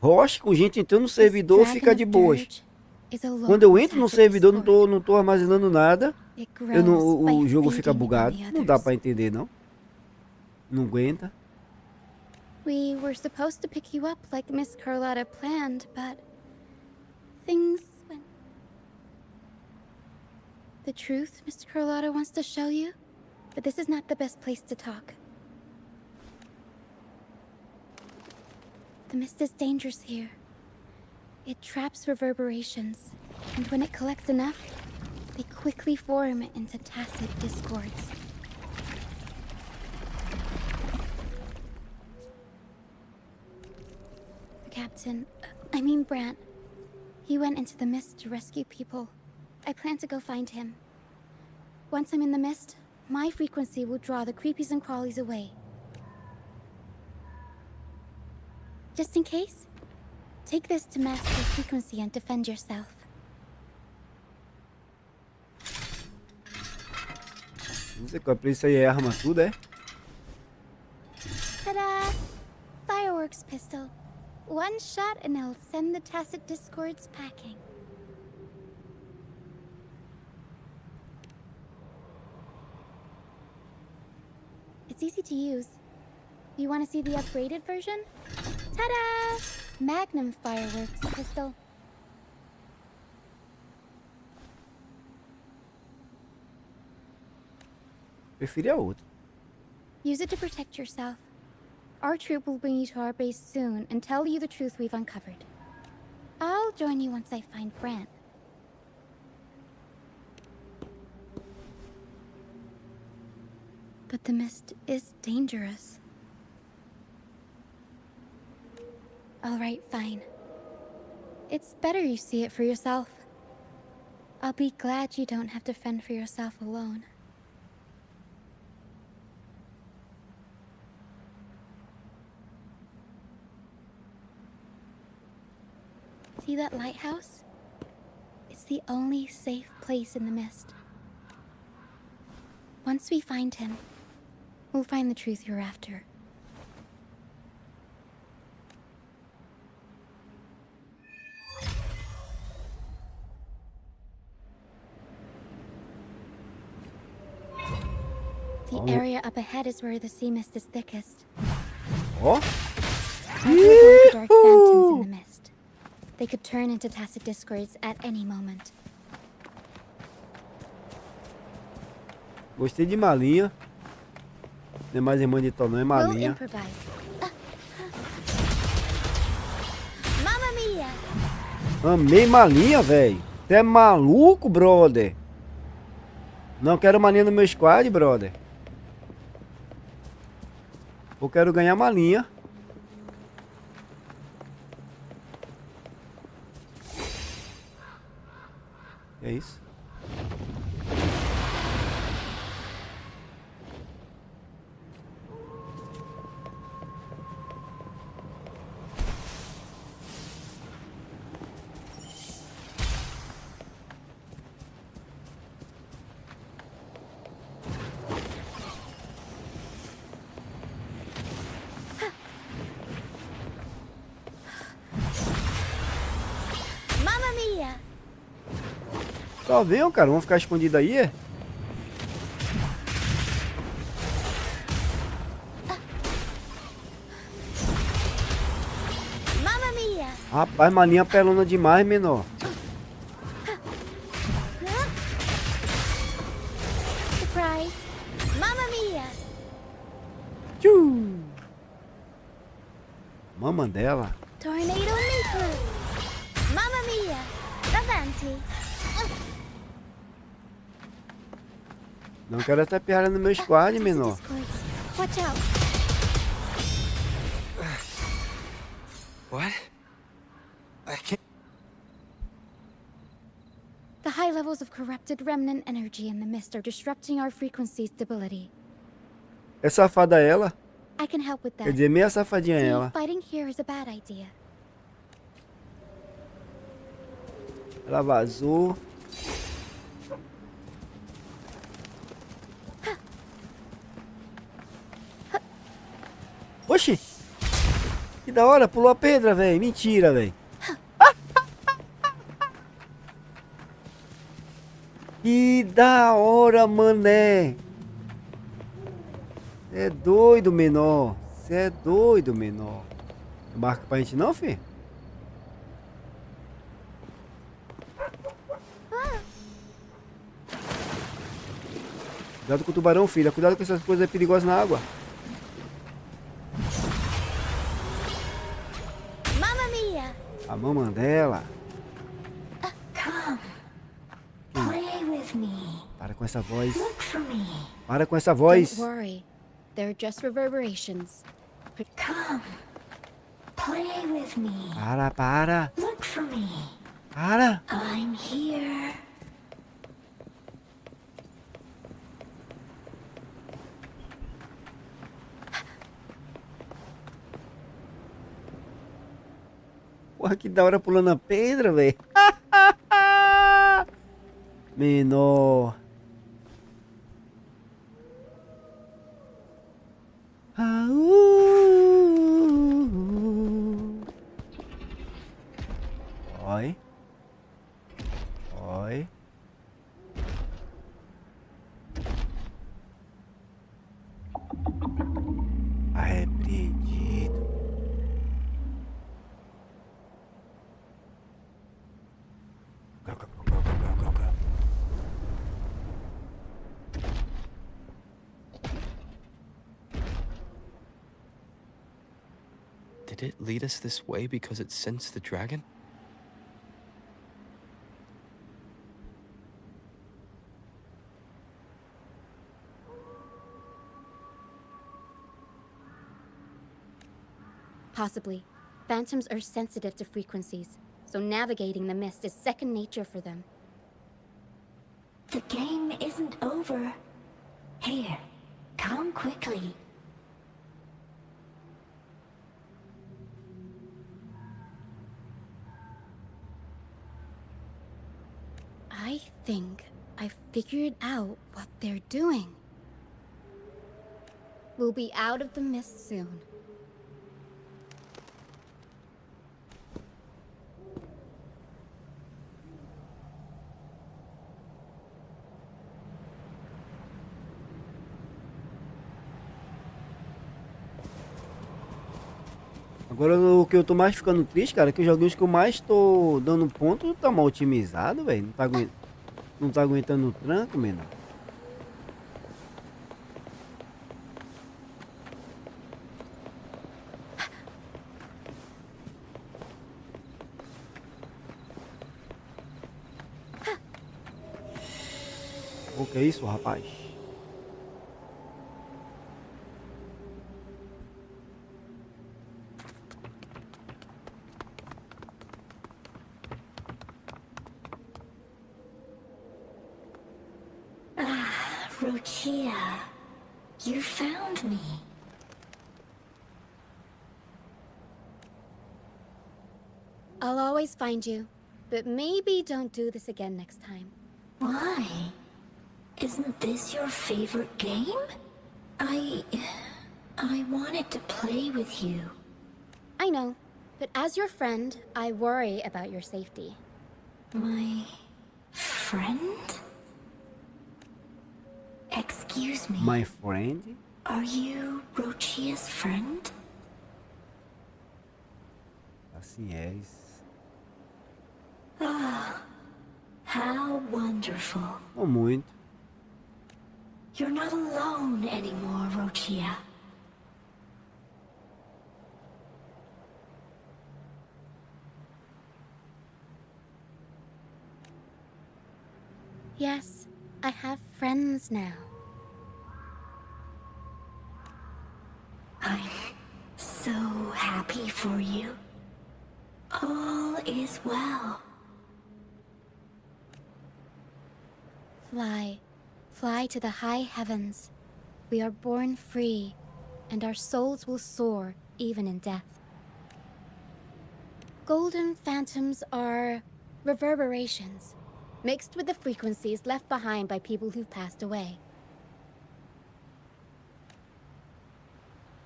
Roche com gente entrando no servidor, This fica dragon de of boas. dirge is a Quando eu local entro no tacit servidor, discord. não tô armazenando nada, It eu não, grows o by jogo fica feeding on bugado. the Não dá others. pra entender, não. Não aguenta. We were supposed to pick you up like Miss Carlotta planned, but things went. The truth Mr. Carlotta wants to show you, but this is not the best place to talk. The mist is dangerous here. It traps reverberations, and when it collects enough, they quickly form into tacit discords. The captain, I mean Brant, he went into the mist to rescue people. I plan to go find him. Once I'm in the mist, my frequency will draw the creepies and crawlies away. Just in case, take this to mask your frequency and defend yourself. Não sei qual é, isso aí é arma tudo, é? Ta-da! Fireworks pistol. One shot and it'll send the tacit discords packing. It's easy to use. You want to see the upgraded version? Ta-da! Magnum fireworks pistol. Preferi a outra. Use it to protect yourself. Our troop will bring you to our base soon and tell you the truth we've uncovered. I'll join you once I find Brant. But the mist is dangerous. Alright, fine. It's better you see it for yourself. I'll be glad you don't have to fend for yourself alone. See that lighthouse? It's the only safe place in the mist. Once we find him, we'll find the truth you're after. The area up ahead is where the sea mist is thickest. Ó. I've avoided dark phantoms in the mist. They could turn into tacit discords at any moment. Gostei de malinha. Não é mais irmã de Torne, é We'll malinha. improvise. Mamma mia! Amei malinha, velho. Você é maluco, brother? Não quero malinha no meu squad, brother. Eu quero ganhar malinha. É isso. Só venham, cara. Vamos ficar escondido aí, é? Mamma mia! Rapaz, malinha pelona demais, menor. Surprise! Mamma mia! Tchuu. Mamãe dela. Tornado nuclear! Mamma mia! Avanti! Não quero até piada no meu squad, menor. Watch out! What? I can't. The high levels of corrupted remnant energy in the mist are disrupting our frequency stability. É safada ela. I can help with that. Quer dizer, meia safadinha See, ela. fighting here is a bad idea. Ela vazou. Oxi! Que da hora, pulou a pedra, velho. Mentira, velho. Que da hora, mané. Cê é doido, menor. Cê é doido, menor. Não marca pra gente não, filho? Cuidado com o tubarão, filha. Cuidado com essas coisas perigosas na água. Mamma mia! A mamãe dela. Play with me. Para com essa voz. Look for me. Para com essa voz. Don't worry. They're just reverberations. Come. Play with me. Para. Look for me. Para. I'm here. Porra, que da hora pulando a pedra, velho. Menor. Oi. Oi. Arrependido. Did it lead us this way because it sensed the dragon? Possibly. Phantoms are sensitive to frequencies, so navigating the mist is second nature for them. The game isn't over. Here, come quickly. I think I figured out what they're doing. We'll be out of the mist soon. Agora o que eu tô mais ficando triste, cara, é que os joguinhos que eu mais tô dando ponto tá mal otimizado, velho. Não tá aguentando o tranco, menor. O que é isso, rapaz? Rochia, you found me. I'll always find you, but maybe don't do this again next time. Why? Isn't this your favorite game? I wanted to play with you. I know, but as your friend, I worry about your safety. My friend? Excuse me. My friend? Are you Rochia's friend? Assim és. Ah, how wonderful. Não muito. You're not alone anymore, Rochia. Yes, I have friends now. I'm so happy for you. All is well. Fly. Fly to the high heavens. We are born free, and our souls will soar even in death. Golden phantoms are reverberations, mixed with the frequencies left behind by people who've passed away.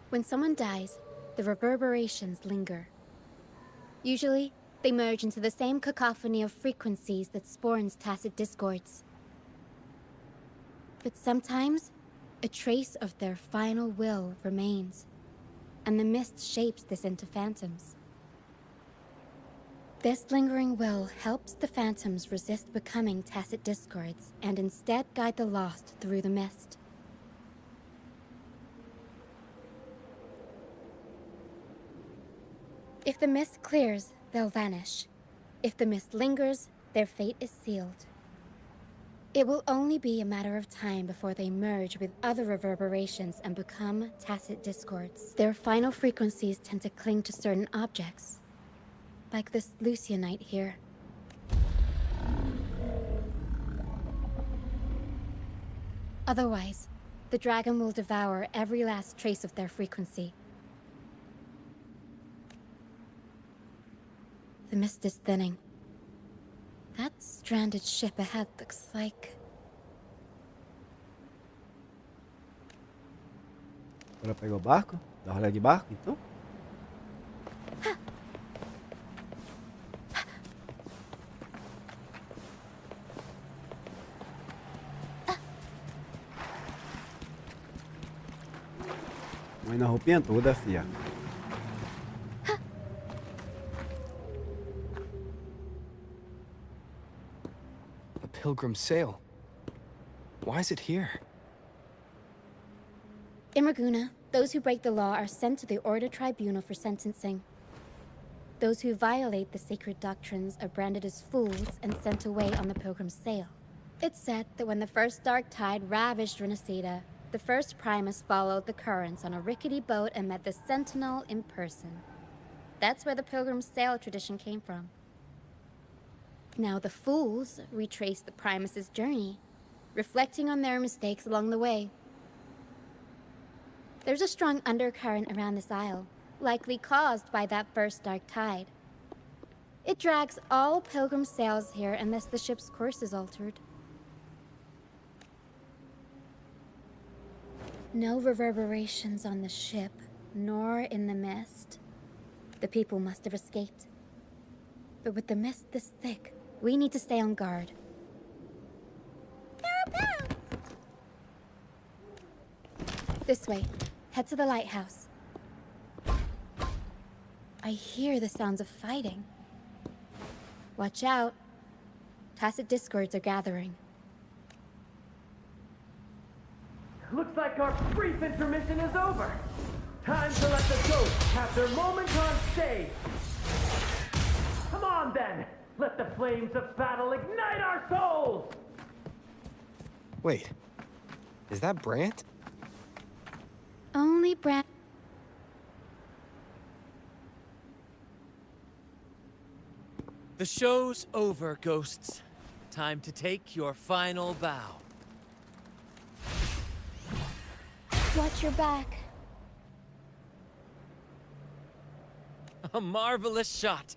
When someone dies, the reverberations linger. Usually, they merge into the same cacophony of frequencies that spawns tacit discords. But sometimes, a trace of their final will remains, and the mist shapes this into phantoms. This lingering will helps the phantoms resist becoming tacit discords and instead guide the lost through the mist. If the mist clears, they'll vanish. If the mist lingers, their fate is sealed. It will only be a matter of time before they merge with other reverberations and become tacit discords. Their final frequencies tend to cling to certain objects, like this Lucianite here. Otherwise, the dragon will devour every last trace of their frequency. The mist is thinning. That stranded ship ahead looks like... Bora pegar o barco? Dar rolê de barco, então? Vai na roupinha toda, fia. Pilgrim sail. Why is it here? In Raguna, those who break the law are sent to the Order Tribunal for sentencing. Those who violate the sacred doctrines are branded as fools and sent away on the Pilgrim's sail. It's said that when the first dark tide ravaged Renacida, the first Primus followed the currents on a rickety boat and met the Sentinel in person. That's where the Pilgrim's sail tradition came from. Now the fools retrace the Primus's journey, reflecting on their mistakes along the way. There's a strong undercurrent around this isle, likely caused by that first dark tide. It drags all Pilgrim sails here unless the ship's course is altered. No reverberations on the ship, nor in the mist. The people must have escaped. But with the mist this thick, we need to stay on guard. This way. Head to the lighthouse. I hear the sounds of fighting. Watch out. Tacit discords are gathering. Looks like our brief intermission is over. Time to let the ghosts have their moment on stage. Come on then. Let the flames of battle ignite our souls! Wait, is that Brant? Only Brant. The show's over, ghosts. Time to take your final bow. Watch your back. A marvelous shot.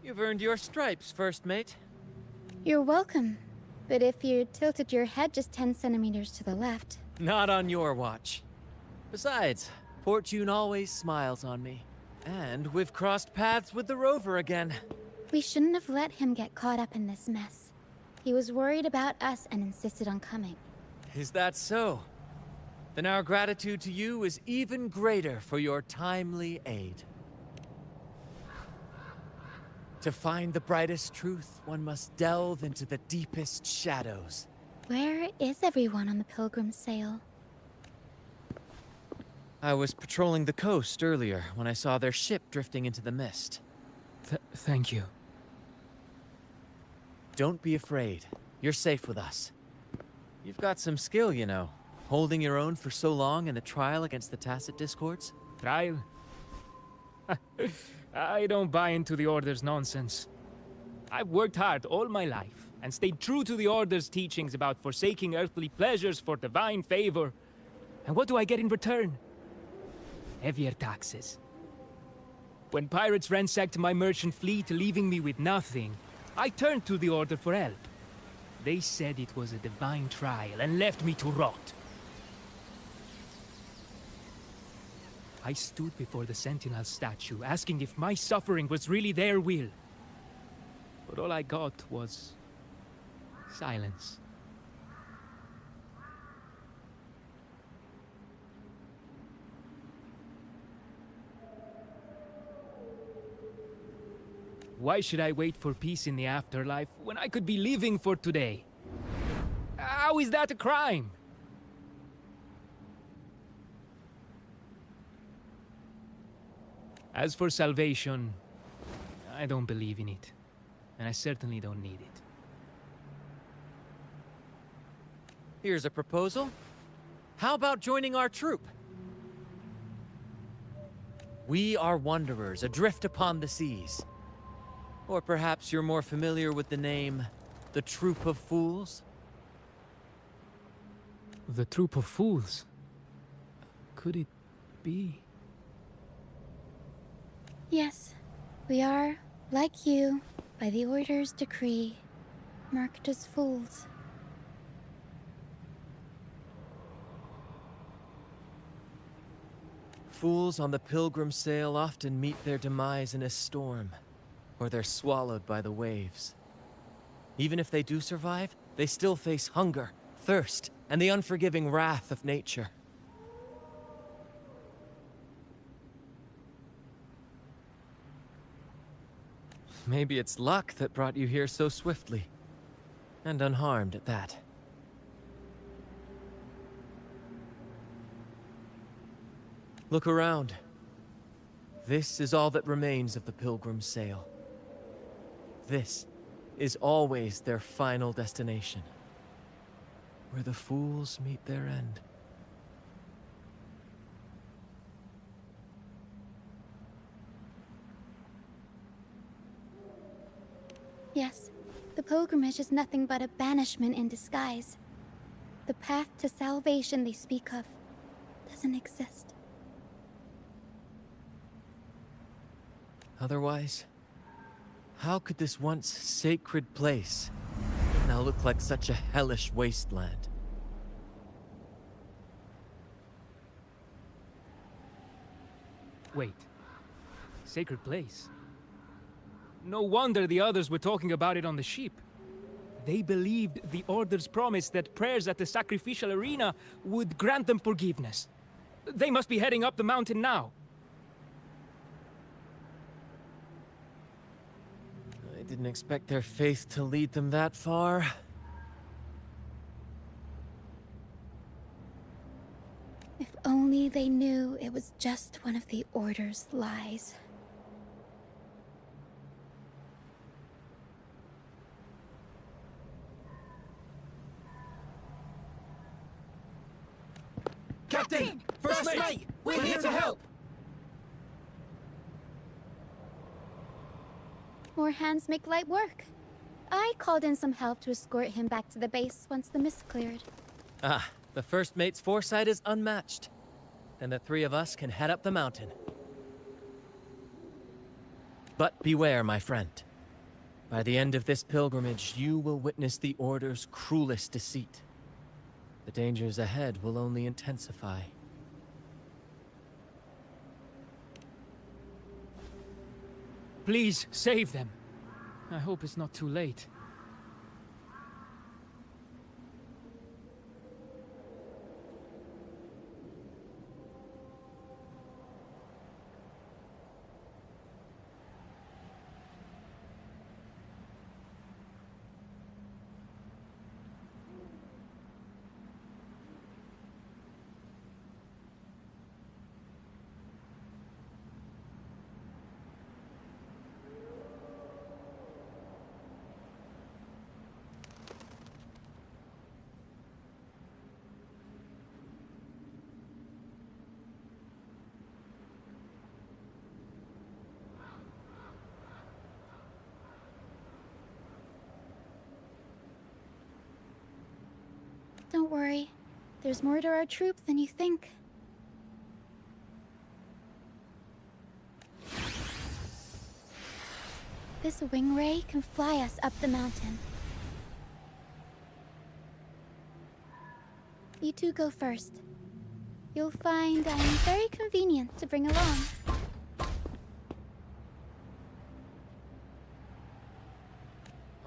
You've earned your stripes, first mate. You're welcome. But if you tilted your head just 10 centimeters to the left... Not on your watch. Besides, fortune always smiles on me. And we've crossed paths with the rover again. We shouldn't have let him get caught up in this mess. He was worried about us and insisted on coming. Is that so? Then our gratitude to you is even greater for your timely aid. To find the brightest truth, one must delve into the deepest shadows. Where is everyone on the Pilgrim's sail? I was patrolling the coast earlier when I saw their ship drifting into the mist. Thank you. Don't be afraid. You're safe with us. You've got some skill, you know. Holding your own for so long in the trial against the Tacit Discords. Trial? I don't buy into the Order's nonsense. I've worked hard all my life and stayed true to the Order's teachings about forsaking earthly pleasures for divine favor. And what do I get in return? Heavier taxes. When pirates ransacked my merchant fleet, leaving me with nothing, I turned to the Order for help. They said it was a divine trial and left me to rot. I stood before the Sentinel statue, asking if my suffering was really their will. But all I got was silence. Why should I wait for peace in the afterlife when I could be living for today? How is that a crime? As for salvation, I don't believe in it. And I certainly don't need it. Here's a proposal. How about joining our troop? We are wanderers, adrift upon the seas. Or perhaps you're more familiar with the name, the Troop of Fools? The Troop of Fools? Could it be? Yes, we are, like you, by the Order's decree, marked as fools. Fools on the pilgrim sail often meet their demise in a storm, or they're swallowed by the waves. Even if they do survive, they still face hunger, thirst, and the unforgiving wrath of nature. Maybe it's luck that brought you here so swiftly, and unharmed at that. Look around. This is all that remains of the Pilgrim's Sail. This is always their final destination, where the fools meet their end. Yes, the pilgrimage is nothing but a banishment in disguise. The path to salvation they speak of doesn't exist. Otherwise, how could this once sacred place now look like such a hellish wasteland? Wait. Sacred place? No wonder the others were talking about it on the ship. They believed the Order's promise that prayers at the sacrificial arena would grant them forgiveness. They must be heading up the mountain now. I didn't expect their faith to lead them that far. If only they knew it was just one of the Order's lies. Captain! First mate! We're here to help! More hands make light work. I called in some help to escort him back to the base once the mist cleared. Ah, the first mate's foresight is unmatched. Then the three of us can head up the mountain. But beware, my friend. By the end of this pilgrimage, you will witness the Order's cruelest deceit. The dangers ahead will only intensify. Please, save them. I hope it's not too late. Don't worry. There's more to our troop than you think. This wing ray can fly us up the mountain. You two go first. You'll find I'm very convenient to bring along.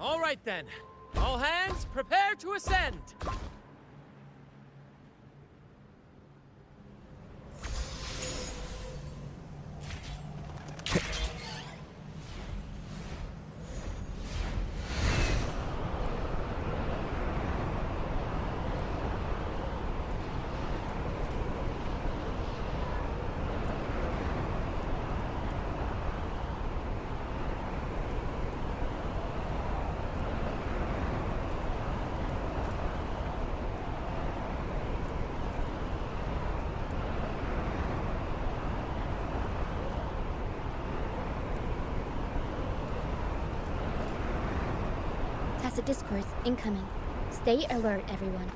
All right then. All hands, prepare to ascend. Tacit discourse incoming. Stay alert, everyone.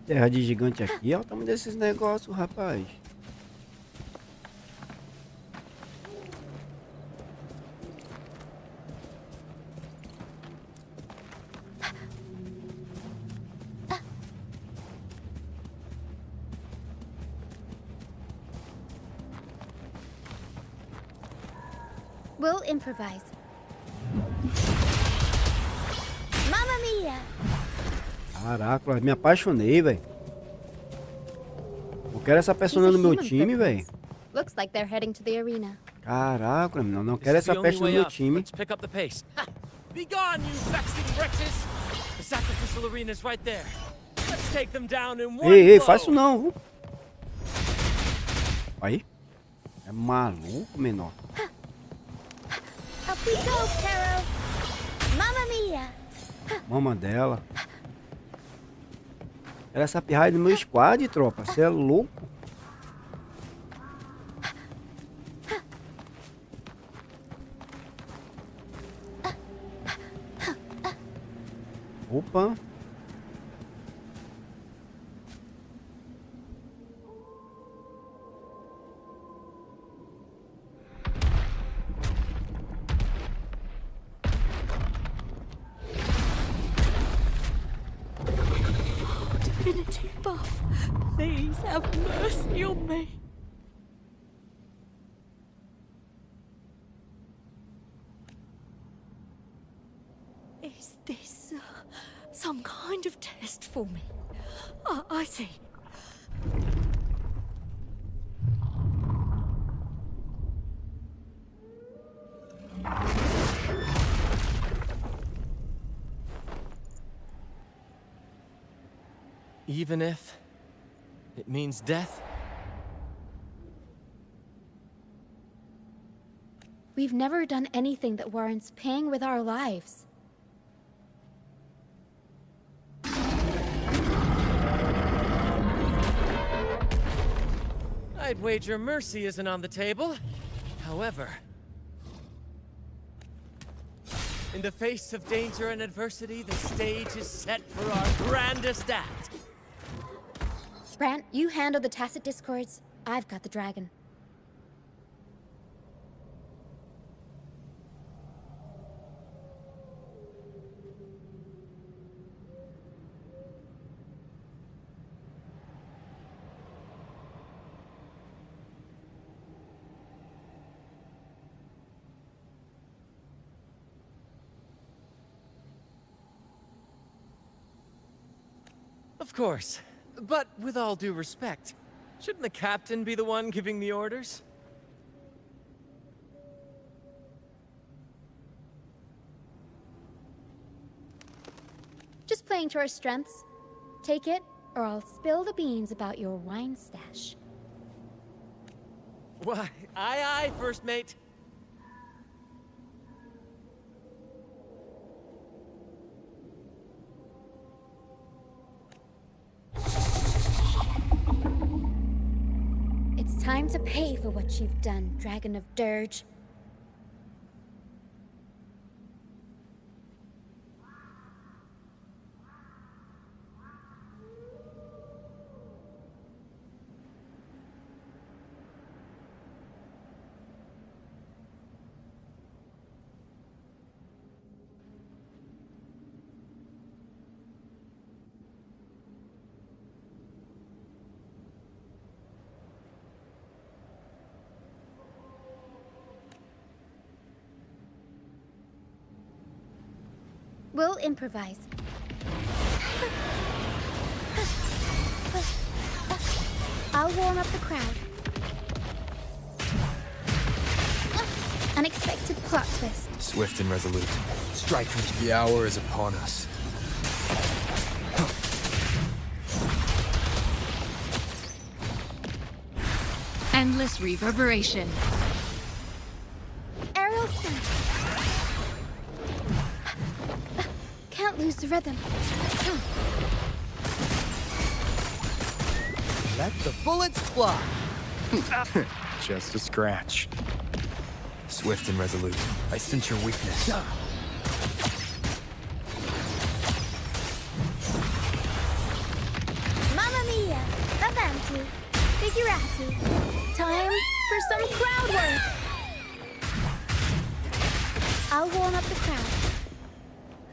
Terra de gigante aqui, olha o tamanho desses negócios, rapaz. We'll improvise. Mamma mia! Caraca, me apaixonei, velho. Eu quero essa persona no meu time, velho. Looks like they're heading to the arena. Caraca, não quero essa persona no meu time. Let's pick up the pace. Be gone, you vexing wretches! The sacrificial arena is right there. Let's take them down in one Ei, blow. faz isso não, viu? Aí. É maluco, menor. Up we go, Carol! Mamma mia! Mama dela. Era essa pirraia do meu squad, tropa. Você é louco? Opa. Divinity buff, please have mercy on me. Is this some kind of test for me? I see. Even if it means death? We've never done anything that warrants paying with our lives. I'd wager mercy isn't on the table. However, in the face of danger and adversity, the stage is set for our grandest act. Brant, you handle the tacit discords. I've got the dragon. course. But with all due respect, shouldn't the captain be the one giving the orders? Just playing to our strengths. Take it, or I'll spill the beans about your wine stash. Why, aye, first mate. It's time to pay for what you've done, Dragon of Dirge. We'll improvise. I'll warm up the crowd. Unexpected plot twist. Swift and resolute. Strikers, the hour is upon us. Endless reverberation. Aerial stunt. Can't lose the rhythm. Let the bullets fly. Just a scratch. Swift and resolute. I sense your weakness. Mamma mia! Avanti! Figurati! Time for some crowd work! I'll warm up the crowd.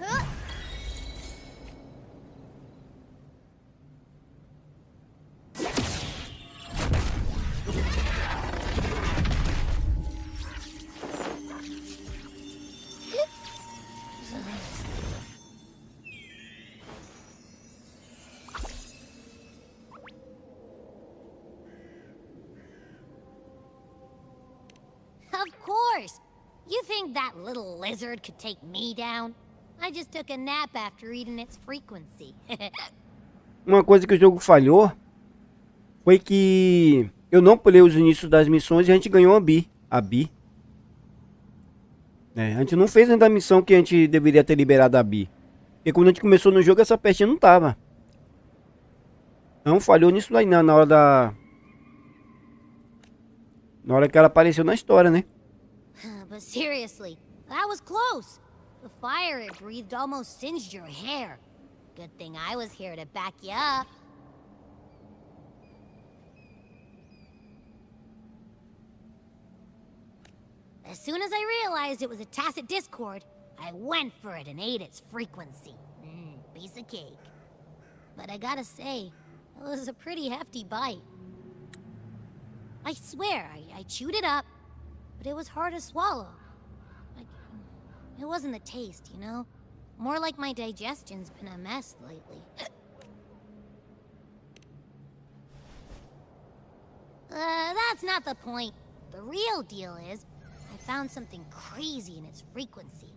Huh? Of course! You think that little lizard could take me down? I just took a nap after eating its frequency. Uma coisa que o jogo falhou foi que eu não pulei os inícios das missões e a gente ganhou a Bi. A gente não fez ainda a missão que a gente deveria ter liberado a Bi. Porque quando a gente começou no jogo, essa pestinha não tava. Não falhou nisso daí na hora da... Na hora que ela apareceu na história, né? But seriously, that was close. The fire it breathed almost singed your hair. Good thing I was here to back you up. As soon as I realized it was a tacit discord, I went for it and ate its frequency. Piece of cake. But I gotta say, it was a pretty hefty bite. I swear, I chewed it up, but it was hard to swallow. Like, it wasn't the taste, you know? More like my digestion's been a mess lately. That's not the point. The real deal is, I found something crazy in its frequency.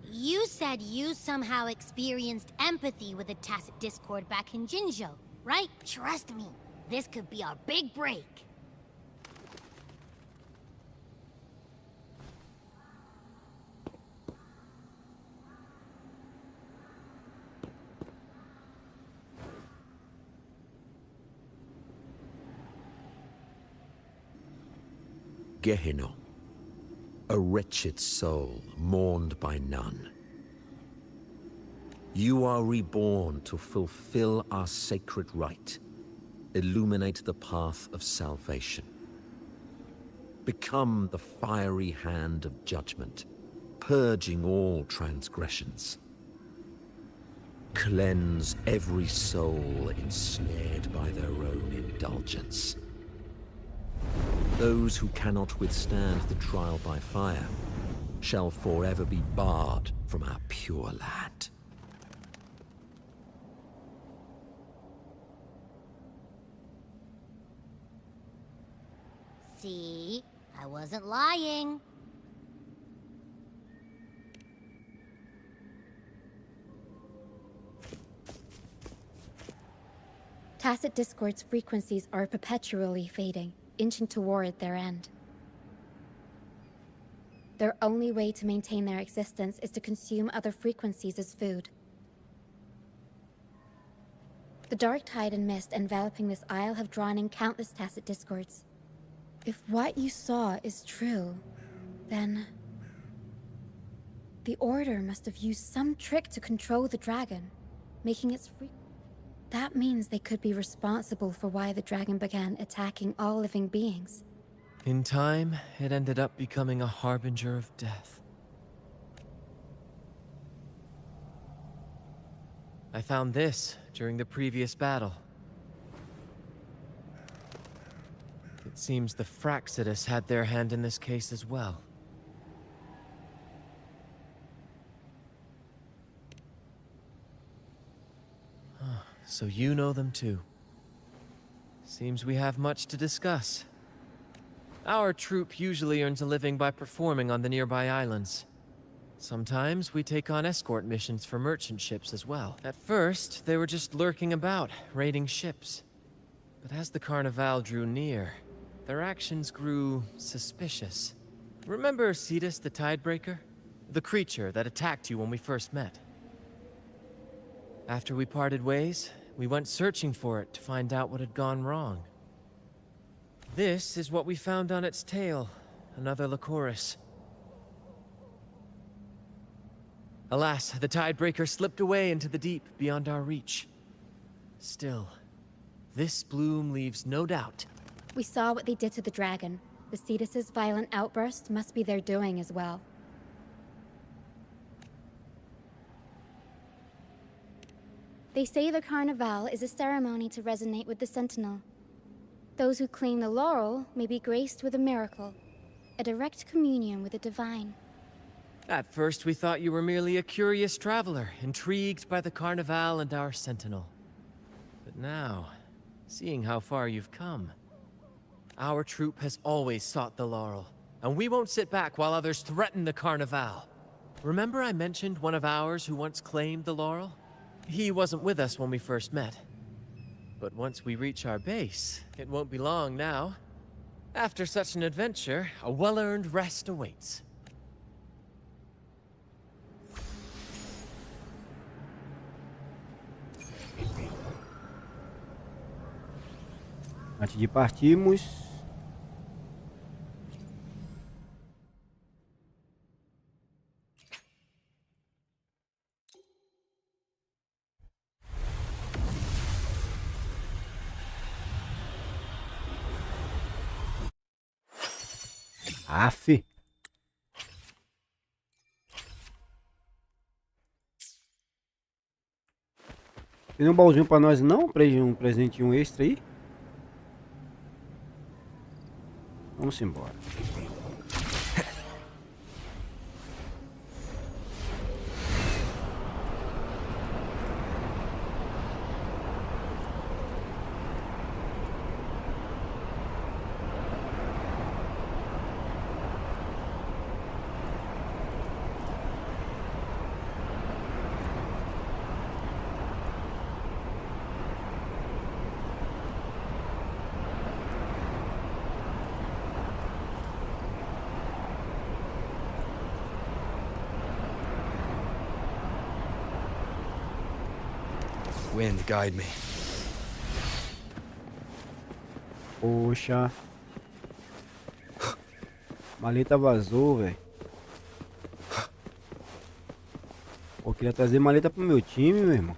You said you somehow experienced empathy with the tacit discord back in Jinzhou, right? Trust me, this could be our big break. Gehenna, a wretched soul mourned by none. You are reborn to fulfill our sacred rite, illuminate the path of salvation. Become the fiery hand of judgment, purging all transgressions. Cleanse every soul ensnared by their own indulgence. Those who cannot withstand the trial by fire shall forever be barred from our pure land. See? I wasn't lying. Tacit Discord's frequencies are perpetually fading, inching toward their end. Their only way to maintain their existence is to consume other frequencies as food. The dark tide and mist enveloping this isle have drawn in countless Tacit Discords. If what you saw is true, then the Order must have used some trick to control the dragon, making its free. That means they could be responsible for why the dragon began attacking all living beings. In time, it ended up becoming a harbinger of death. I found this during the previous battle. It seems the Fraxidus had their hand in this case as well. So you know them too. Seems we have much to discuss. Our troop usually earns a living by performing on the nearby islands. Sometimes we take on escort missions for merchant ships as well. At first, they were just lurking about, raiding ships. But as the Carnival drew near, their actions grew suspicious. Remember Cetus the Tidebreaker? The creature that attacked you when we first met? After we parted ways, we went searching for it to find out what had gone wrong. This is what we found on its tail, another Lycoris. Alas, the Tidebreaker slipped away into the deep beyond our reach. Still, this bloom leaves no doubt. We saw what they did to the dragon. The Cetus's violent outburst must be their doing as well. They say the Carnival is a ceremony to resonate with the Sentinel. Those who claim the laurel may be graced with a miracle, a direct communion with the divine. At first we thought you were merely a curious traveler, intrigued by the Carnival and our Sentinel. But now, seeing how far you've come, our troop has always sought the laurel, and we won't sit back while others threaten the Carnival. Remember I mentioned one of ours who once claimed the laurel? He wasn't with us when we first met. But once we reach our base, it won't be long now. After such an adventure, a well-earned rest awaits. Antes de partirmos, Aff. Tem um baúzinho pra nós não? Um presentinho extra aí? Vamos embora. Wind, guide me. Poxa. Maleta vazou, velho. Pô, queria trazer maleta pro meu time, meu irmão.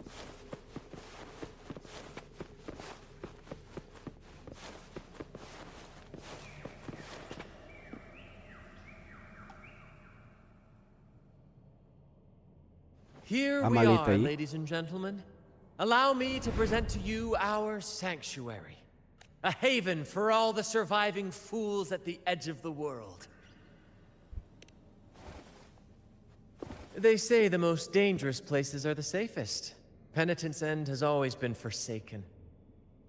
Here we are, ladies and gentlemen. Allow me to present to you our sanctuary. A haven for all the surviving fools at the edge of the world. They say the most dangerous places are the safest. Penitence End has always been forsaken.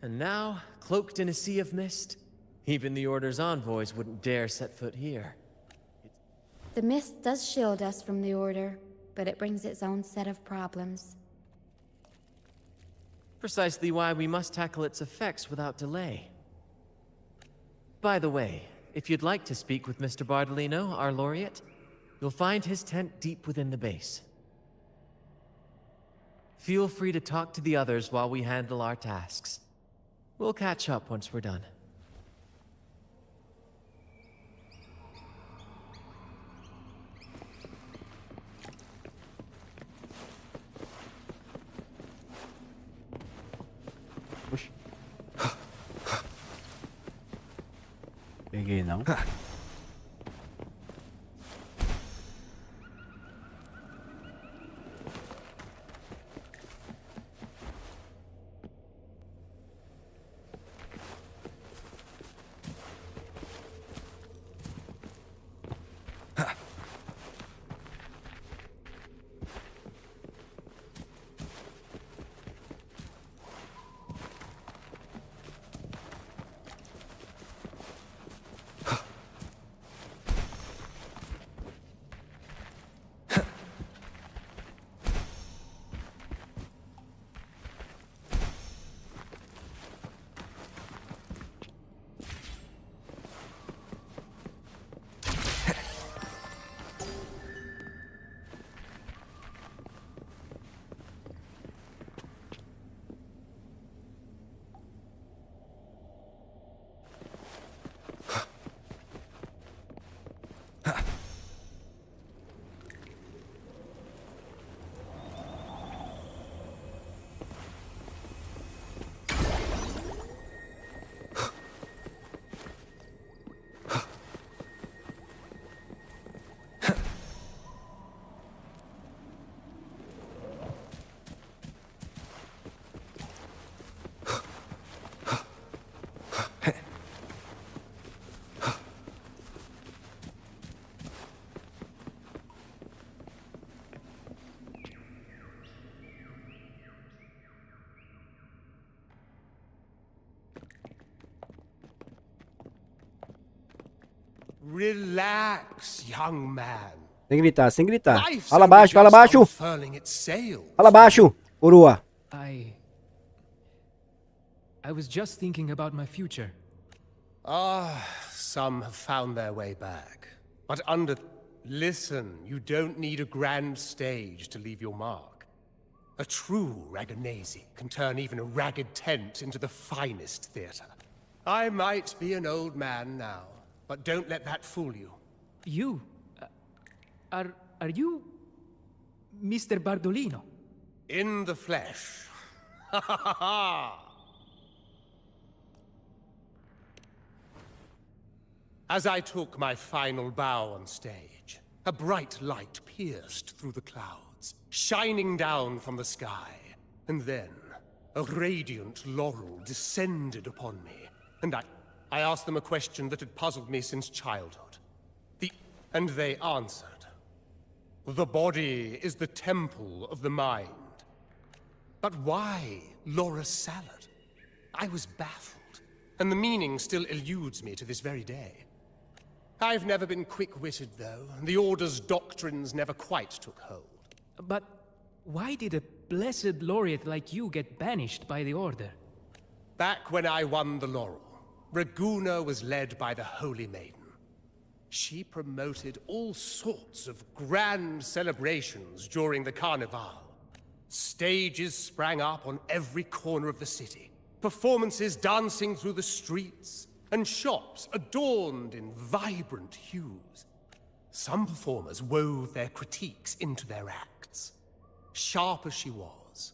And now, cloaked in a sea of mist, Even the Order's envoys wouldn't dare set foot here. The mist does shield us from the Order, but it brings its own set of problems. Precisely why we must tackle its effects without delay. By the way, if you'd like to speak with Mr. Bardolino, our laureate, you'll find his tent deep within the base. Feel free to talk to the others while we handle our tasks. We'll catch up once we're done. Oxi. Peguei não. Relax, young man. Sem gritar, sem gritar. Fala baixo, fala baixo. Fala baixo, coroa. I was just thinking about my future. Some have found their way back. But listen, you don't need a grand stage to leave your mark. A true Raganese can turn even a ragged tent into the finest theater. I might be an old man now, but don't let that fool you. You? Are you Mr. Bardolino? In the flesh. Ha ha ha ha! As I took my final bow on stage, a bright light pierced through the clouds, shining down from the sky. And then, a radiant laurel descended upon me, and I asked them a question that had puzzled me since childhood. And they answered. The body is the temple of the mind. But why Laura's salad? I was baffled, and the meaning still eludes me to this very day. I've never been quick-witted, though. The Order's doctrines never quite took hold. But why did a blessed laureate like you get banished by the Order? Back when I won the laurel, Raguna was led by the Holy Maiden. She promoted all sorts of grand celebrations during the Carnival. Stages sprang up on every corner of the city, performances dancing through the streets, and shops adorned in vibrant hues. Some performers wove their critiques into their acts. Sharp as she was.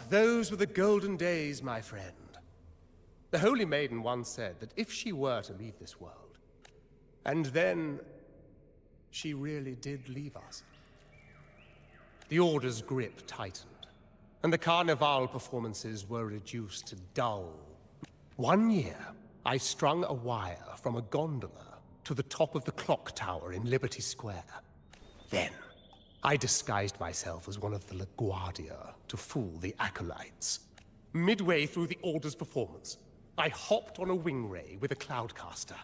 Those were the golden days, my friend. The Holy Maiden once said that if she were to leave this world, and then she really did leave us, the Order's grip tightened, and the Carnival performances were reduced to dull. One year, I strung a wire from a gondola to the top of the clock tower in Liberty Square. Then, I disguised myself as one of the LaGuardia to fool the acolytes. Midway through the Order's performance, I hopped on a wing ray with a cloudcaster.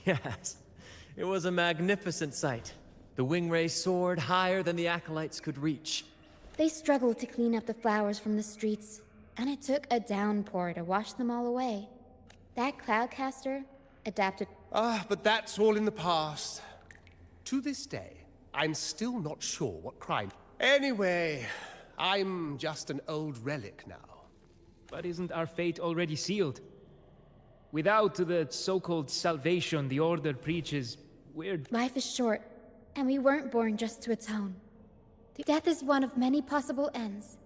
Yes, it was a magnificent sight. The wing ray soared higher than the acolytes could reach. They struggled to clean up the flowers from the streets, and it took a downpour to wash them all away. That cloudcaster adapted. But that's all in the past. To this day, I'm still not sure what crime. Anyway, I'm just an old relic now. But isn't our fate already sealed? Without the so-called salvation the Order preaches, Life is short, and we weren't born just to atone. Death is one of many possible ends,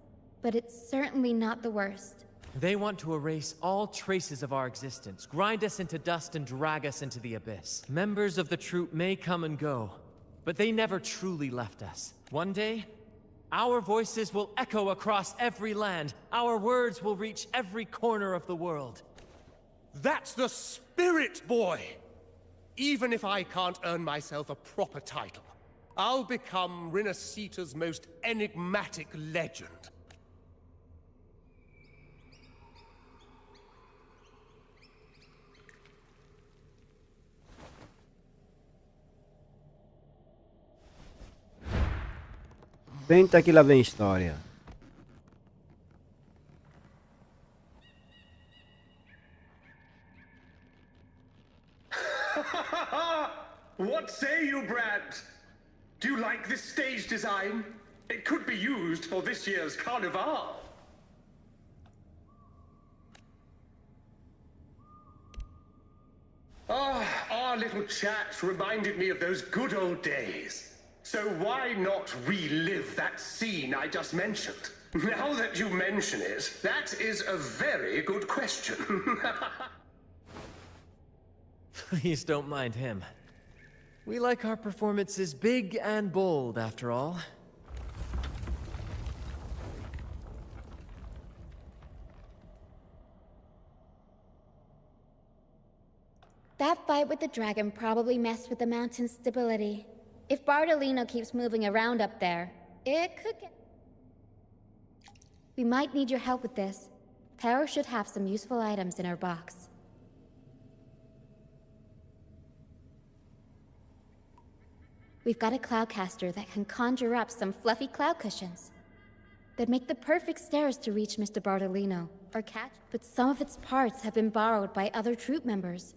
but it's certainly not the worst. They want to erase all traces of our existence, grind us into dust and drag us into the abyss. Members of the troop may come and go, but they never truly left us. One day, our voices will echo across every land. Our words will reach every corner of the world. That's the spirit, boy! Even if I can't earn myself a proper title, I'll become Rinasita's most enigmatic legend. Senta que lá vem história. What say you, Brad? Do you like this stage design? It could be used for this year's Carnival. Our little chat reminded me of those good old days. So why not relive that scene I just mentioned? Now that you mention it, that is a very good question. Please don't mind him. We like our performances big and bold, after all. That fight with the dragon probably messed with the mountain's stability. If Bardolino keeps moving around up there, it could get... We might need your help with this. Power should have some useful items in our box. We've got a cloudcaster that can conjure up some fluffy cloud cushions. They'd make the perfect stairs to reach Mr. Bardolino, or catch, but some of its parts have been borrowed by other troop members.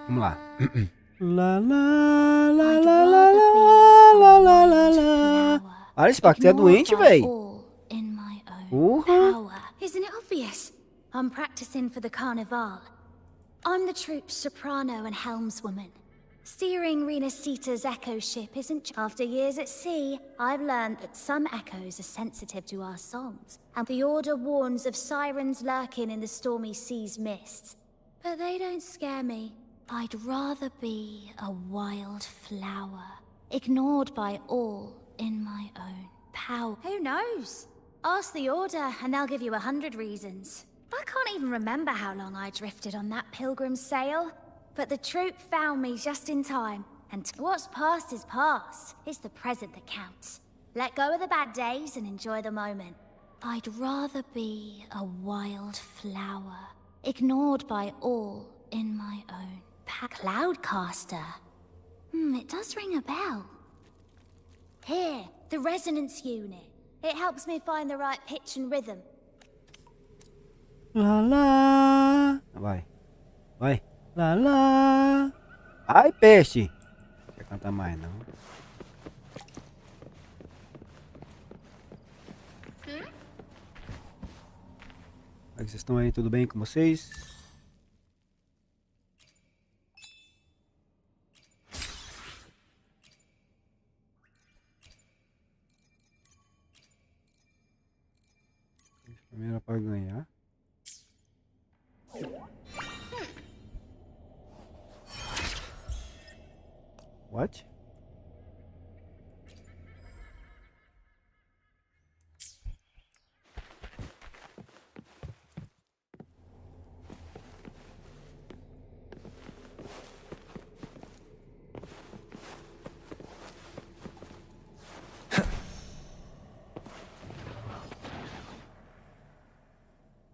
Vamos lá. Lá, lá, lá, lá, lá, lá, lá, lá, lá. Olha, Spark, você é doente, véi. Isn't it obvious? I'm practicing for the Carnival. I'm the troop's soprano and helmswoman. Steering Rinasita's echo ship isn't... After years at sea, I've learned that some echoes are sensitive to our songs, and the Order warns of sirens lurking in the stormy sea's mists. But they don't scare me. I'd rather be a wild flower, ignored by all in my own power. Who knows? Ask the Order, and they'll give you 100 reasons. I can't even remember how long I drifted on that pilgrim's sail. But the troop found me just in time, and what's past is past. It's the present that counts. Let go of the bad days and enjoy the moment. I'd rather be a wild flower, ignored by all in my own Cloudcaster. It does ring a bell. Here, the resonance unit. It helps me find the right pitch and rhythm. Lá, lá. Vai. Vai. Lá, lá. Ai, peixe. Não quer cantar mais, não. Como é que vocês estão aí? Tudo bem com vocês? Primeira para ganhar. What?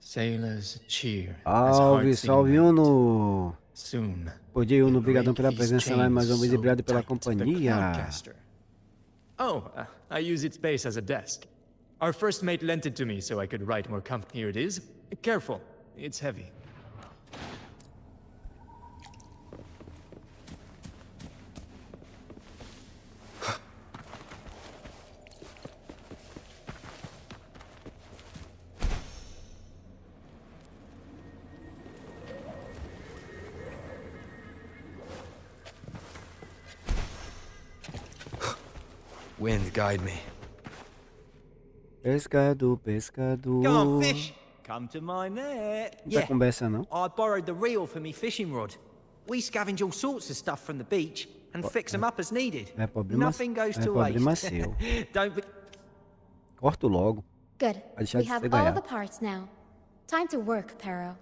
Sailors cheer. Salve, salve Uno! Bom dia Uno, obrigadão pela presença lá, mais uma vez obrigado pela companhia. Oh, I use its base as a desk. Our first mate lent it to me so I could write more comfortably. Here it is. Careful, it's heavy. Wind, guide me. Pescador, pescador. Come on, fish. Come to my net. Não tá com beça, não? I borrowed the reel for me fishing rod. We scavenge all sorts of stuff from the beach and fix them up as needed. Nothing goes to waste. Seu. Don't be... Corto logo. Good. Vai deixar We de have você all ganhar. the parts now. Time to work, Pero.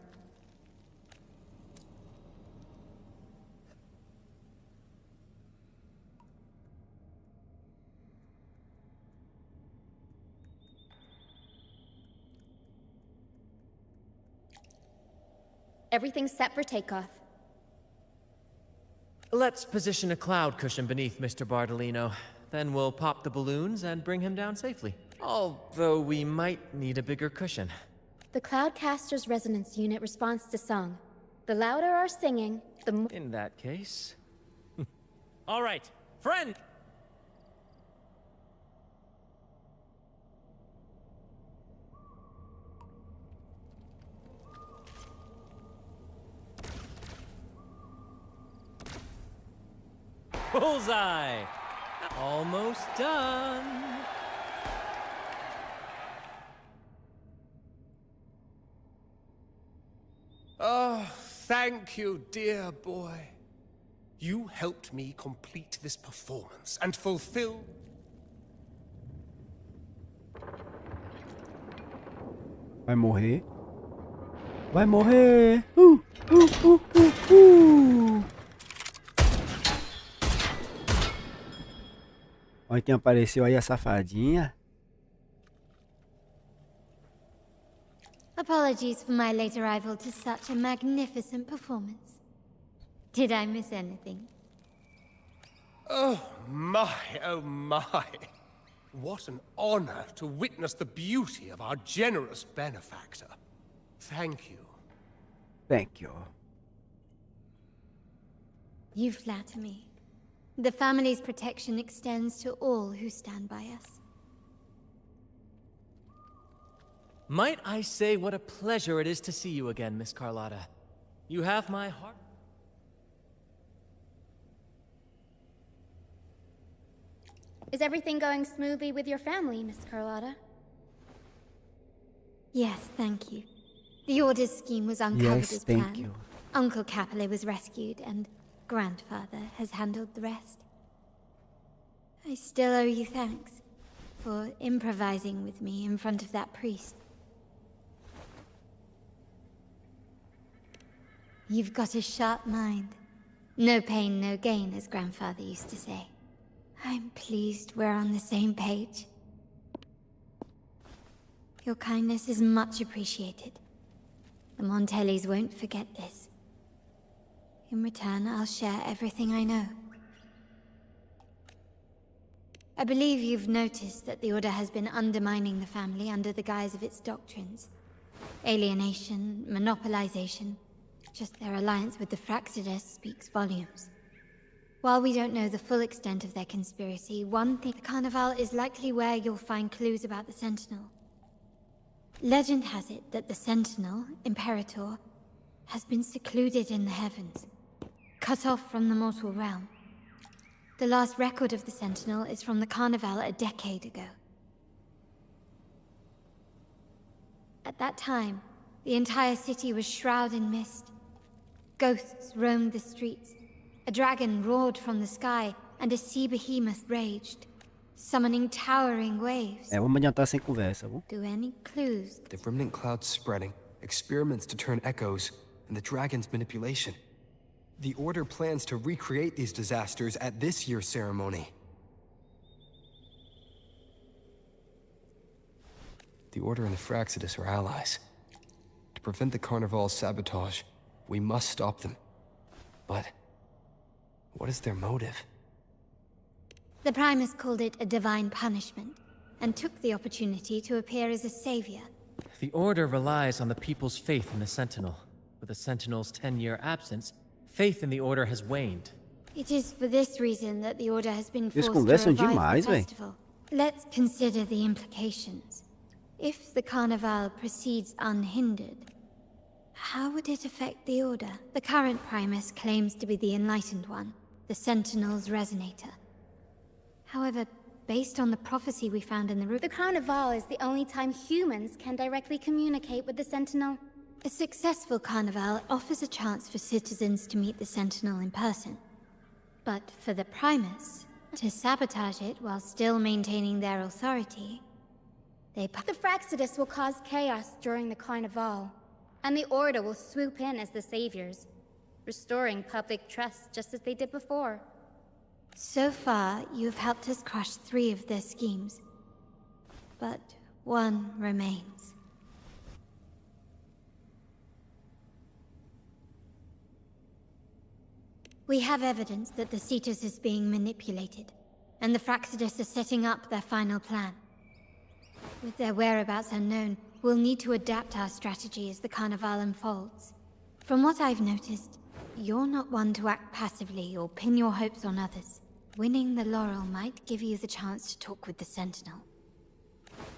Everything's set for takeoff. Let's position a cloud cushion beneath Mr. Bartolino. Then we'll pop the balloons and bring him down safely. Although we might need a bigger cushion. The Cloudcaster's resonance unit responds to song. The louder our singing, the more... In that case... All right, friend! Bullseye! Almost done. Oh, thank you, dear boy. You helped me complete this performance and fulfill... Vai morrer. Vai morrer. Olha quem apareceu aí, a safadinha. Apologies for my late arrival to such a magnificent performance. Did I miss anything? Oh my, oh my. What an honor to witness the beauty of our generous benefactor. Thank you. Thank you. You flatter me. The family's protection extends to all who stand by us. Might I say what a pleasure it is to see you again, Miss Carlotta. You have my heart. Is everything going smoothly with your family, Miss Carlotta? Yes, thank you. The Order's scheme was uncovered Yes, as thank planned. you. Uncle Capital was rescued, and Grandfather has handled the rest. I still owe you thanks for improvising with me in front of that priest. You've got a sharp mind. No pain, no gain, as Grandfather used to say. I'm pleased we're on the same page. Your kindness is much appreciated. The Montellis won't forget this. In return, I'll share everything I know. I believe you've noticed that the Order has been undermining the family under the guise of its doctrines. Alienation, monopolization. Just their alliance with the Fraxidus speaks volumes. While we don't know the full extent of their conspiracy, one thing, the Carnival is likely where you'll find clues about the Sentinel. Legend has it that the Sentinel, Imperator, has been secluded in the heavens, cut off from the mortal realm. The last record of the Sentinel is from the Carnival a decade ago. At that time, the entire city was shrouded in mist. Ghosts roamed the streets. A dragon roared from the sky, and a sea behemoth raged, summoning towering waves. Vamos adiantar sem conversa, viu? Do any clues? The remnant clouds spreading, experiments to turn echoes, and the dragon's manipulation. The Order plans to recreate these disasters at this year's ceremony. The Order and the Fraxidus are allies. To prevent the Carnival's sabotage, we must stop them. But what is their motive? The Primus called it a divine punishment, and took the opportunity to appear as a savior. The Order relies on the people's faith in the Sentinel. With the Sentinel's 10-year absence, faith in the Order has waned. It is for this reason that the Order has been Eles forced to conversam revive demais, the véi. festival. Let's consider the implications. If the Carnival proceeds unhindered, how would it affect the Order? The current Primus claims to be the Enlightened One, the Sentinel's Resonator. However, based on the prophecy we found in the room, The Carnival is the only time humans can directly communicate with the Sentinel. a successful Carnival offers a chance for citizens to meet the Sentinel in person. But for the Primus, to sabotage it while still maintaining their authority, The Fraxidus will cause chaos during the Carnival, and the Order will swoop in as the saviors, restoring public trust just as they did before. So far, you've helped us crush 3 of their schemes. But one remains. We have evidence that the Cetus is being manipulated, and the Fraxidus are setting up their final plan. With their whereabouts unknown, we'll need to adapt our strategy as the Carnival unfolds. From what I've noticed, you're not one to act passively or pin your hopes on others. Winning the laurel might give you the chance to talk with the Sentinel.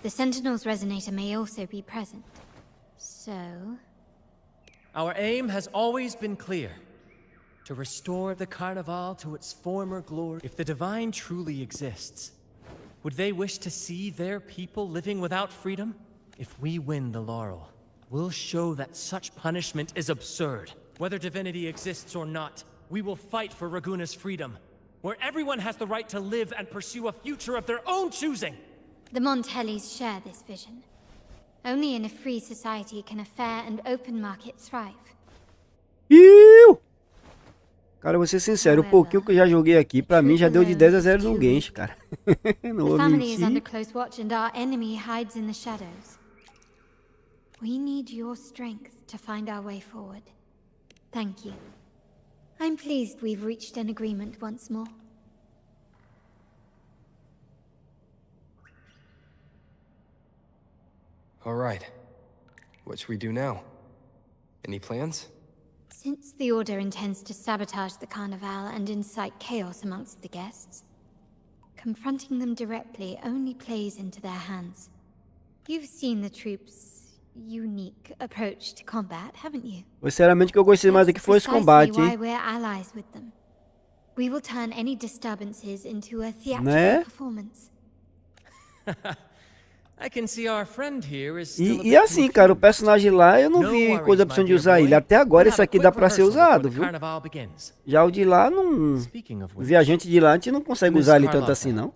The Sentinel's Resonator may also be present. So... Our aim has always been clear. To restore the Carnival to its former glory. If the Divine truly exists, would they wish to see their people living without freedom? If we win the laurel, we'll show that such punishment is absurd. Whether divinity exists or not, we will fight for Raguna's freedom, where everyone has the right to live and pursue a future of their own choosing. The Montellis share this vision. Only in a free society can a fair and open market thrive. Cara, vou ser sincero, o pouquinho que eu já joguei aqui, pra mim já deu de 10 a 0 no Genshin, cara. Não vou The family is under mentir. close watch and our enemy hides in the shadows. We need your strength to find our way forward. Thank you. I'm pleased we've reached an agreement once more. All right. What should we do now? Any plans? Since the Order intends to sabotage the Carnival and incite chaos amongst the guests, confronting them directly only plays into their hands. You've seen the troops' unique approach to combat, haven't you? Sinceramente, o que eu gostei mais aqui foi esse combate, Precisely why hein? we're allies with them. We will turn any disturbances into a theatrical Né? performance. I can see our friend here is still a E bit assim, cara, o personagem lá eu não vi coisa opção de usar ele. Até agora esse aqui dá pra ser usado, viu? Já o de lá não... O viajante de lá a gente não consegue usar ele tanto assim, não.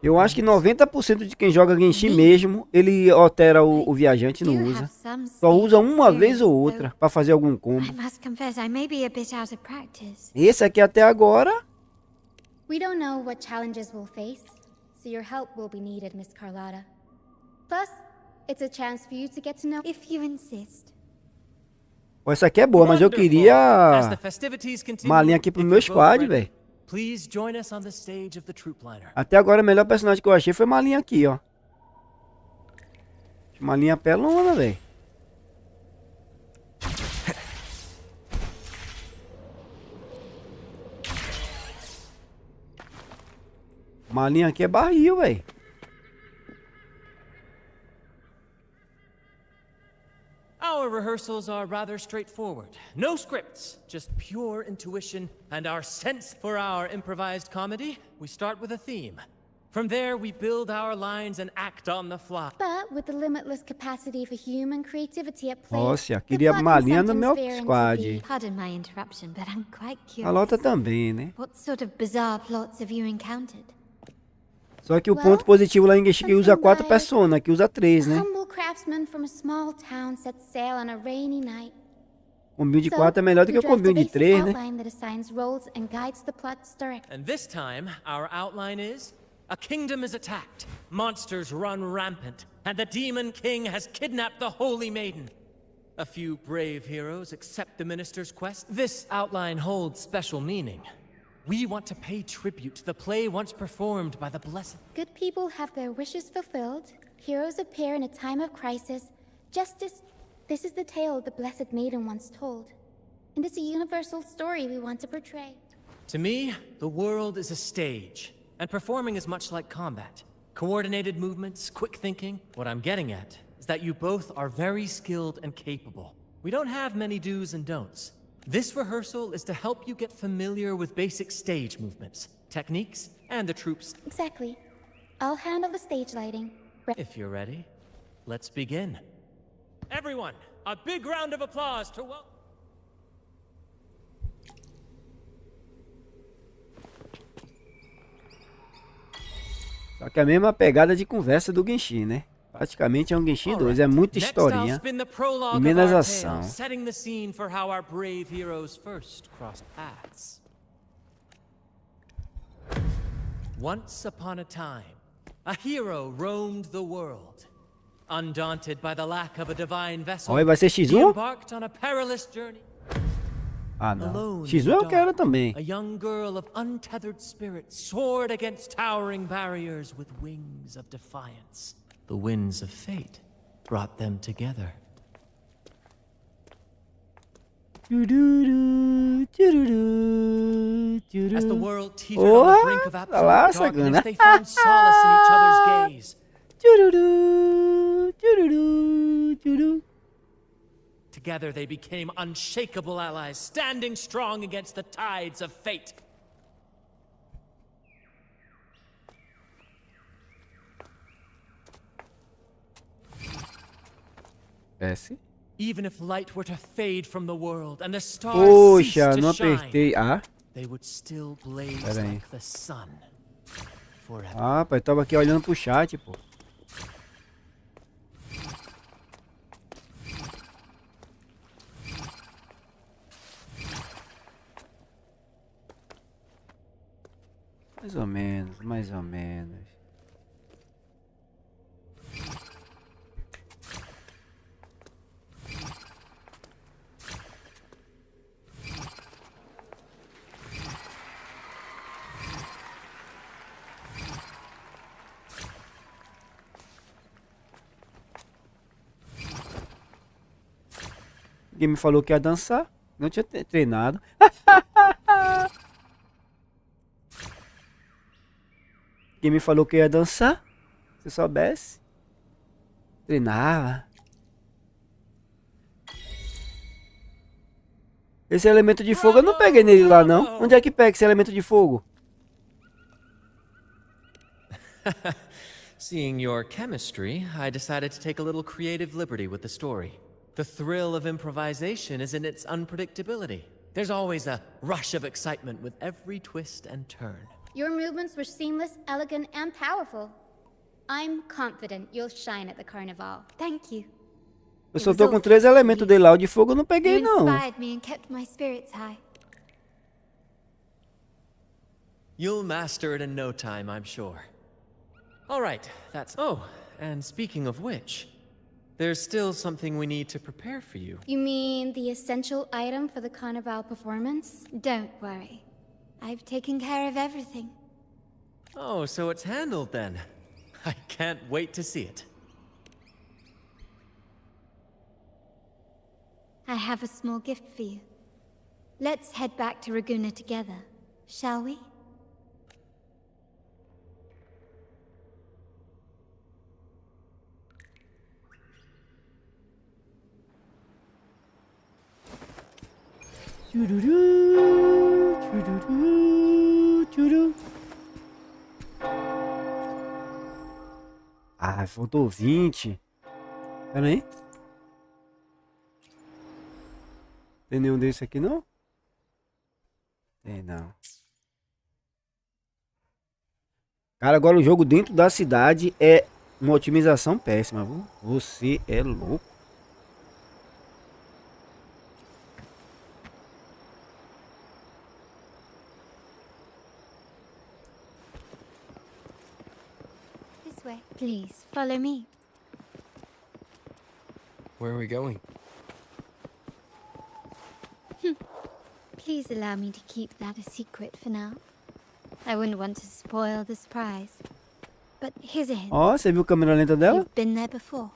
Eu acho que 90% de quem joga Genshin mesmo, ele altera o viajante e não usa. Só usa uma vez ou outra pra fazer algum combo. I must confess, I may be a bit out of practice. Esse aqui até agora... We don't know what challenges we'll face, so your help will be needed, Miss Carlotta. Plus, it's a chance for you to get to know if you insist. Pô, essa aqui é boa, mas eu queria uma linha aqui pro meu squad, velho. Please join us on the stage of the troopliner. Até agora o melhor personagem que eu achei foi uma linha aqui, ó. Uma linha pelona, velho. Uma linha aqui é barril, velho. Our rehearsals are rather straightforward. No scripts, just pure intuition and our sense for our improvised comedy. We start with a theme. From there, we build our lines and act on the fly. But with the limitless capacity for human creativity at play, Nossa, queria malinha no meu squad. Pardon my interruption, but I'm quite A curious. Lota também, né? What sort of bizarre plots have you encountered? Só que o ponto positivo lá em Genshin é que usa 4 personas, aqui usa 3, né? humble craftsman from a small town set sail on a rainy night. Combinho de 4 é melhor do que o combinho de 3, né? And this time, our outline is: a kingdom is attacked, monsters run rampant, and the Demon King has kidnapped the Holy Maiden. A few brave heroes accept the minister's quest. This outline holds special meaning. We want to pay tribute to the play once performed by the blessed. Good people have their wishes fulfilled. Heroes appear in a time of crisis. Justice. This is the tale the Blessed Maiden once told. And it's a universal story we want to portray. To me, the world is a stage, and performing is much like combat. Coordinated movements, quick thinking. What I'm getting at is that you both are very skilled and capable. We don't have many do's and don'ts. This rehearsal is to help you get familiar with basic stage movements, techniques, and the troops. Exactly. I'll handle the stage lighting. If you're ready, let's begin. Everyone, a big round of applause to welcome. Só que a mesma pegada de conversa do Genshin, né? Praticamente é um Genshin 2, é muita historinha e menos ação. Setting the scene for how our brave heroes first crossed paths. Once upon a time, a hero roamed the world. Undaunted by the lack of a divine vessel, Oi, vai ser he X1? embarked on a perilous journey. Ah, não. X1 eu quero também. A young girl of untethered spirit soared against towering barriers with wings of defiance. The winds of fate brought them together. As the world teetered on the brink of absolute darkness, they found solace in each other's gaze. Together they became unshakable allies, standing strong against the tides of fate. S. Even if light were to fade from the world and the stars cease Poxa, to não shine, apertei. Ah, they would still blaze pera aí. like the sun forever. Ah, pai, tava aqui olhando pro chat, pô. Mais ou menos, mais ou menos. Ninguém me falou que ia dançar. Não tinha treinado. Ninguém me falou que ia dançar. Se soubesse. Treinava. Esse elemento de fogo eu não peguei nele lá, não. Onde é que pega esse elemento de fogo? Seeing your chemistry, I decided to take a little creative liberty with the story. The thrill of improvisation is in its unpredictability. There's always a rush of excitement with every twist and turn. Your movements were seamless, elegant, and powerful. I'm confident you'll shine at the carnival. Thank you. Eu só tô com 3 elementos dele lá. O de fogo eu não peguei, não. You inspired me and kept my spirits high. You'll master it in no time, I'm sure. All right, that's... Oh, and speaking of which, there's still something we need to prepare for you. You mean the essential item for the carnival performance? Don't worry. I've taken care of everything. Oh, so it's handled then. I can't wait to see it. I have a small gift for you. Let's head back to Raguna together, shall we? faltou 20. Pera aí. Tem nenhum desse aqui, não? Tem não. Cara, agora o jogo dentro da cidade é uma otimização péssima, viu? Você é louco. This way, please. Follow me. Where are we going? Please allow me to keep that a secret for now. I wouldn't want to spoil the surprise. But here's a hint. Ó, você viu a câmera lenta dela? You've been there before.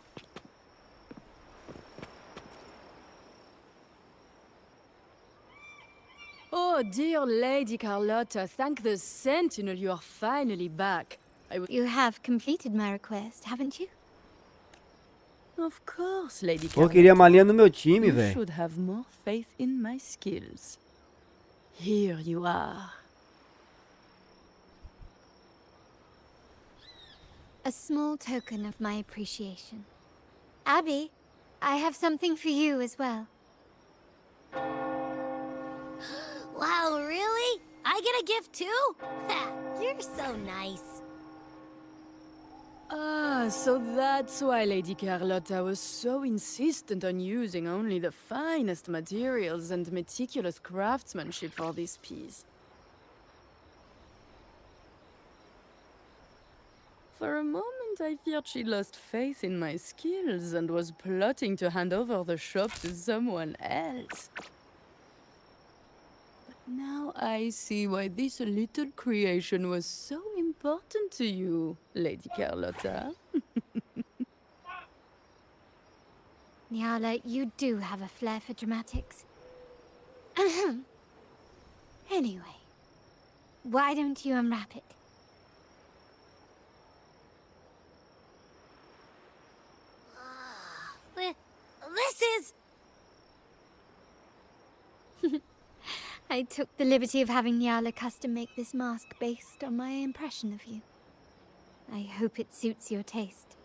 Oh, dear Lady Carlotta, thank the Sentinel you are finally back. You have completed my request, haven't you? Of course, Lady Pô, Carlotta. queria malinha no meu time, You velho. should have more faith in my skills. Here you are. A small token of my appreciation. Abby, I have something for you as well. Wow, really? I get a gift too? You're so nice. Ah, so that's why Lady Carlotta was so insistent on using only the finest materials and meticulous craftsmanship for this piece. For a moment, I feared she lost faith in my skills and was plotting to hand over the shop to someone else. But now I see why this little creation was so important to you, Lady Carlotta. Nyala, you do have a flair for dramatics. Anyway, why don't you unwrap it? This is... I took the liberty of having Nyala custom make this mask based on my impression of you. I hope it suits your taste.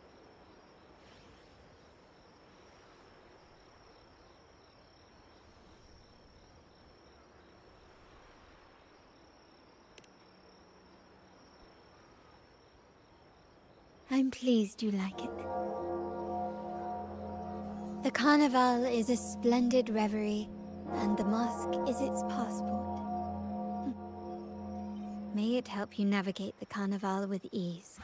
I'm pleased you like it. The Carnival is a splendid reverie, and the mask is its passport. May it help you navigate the Carnival with ease,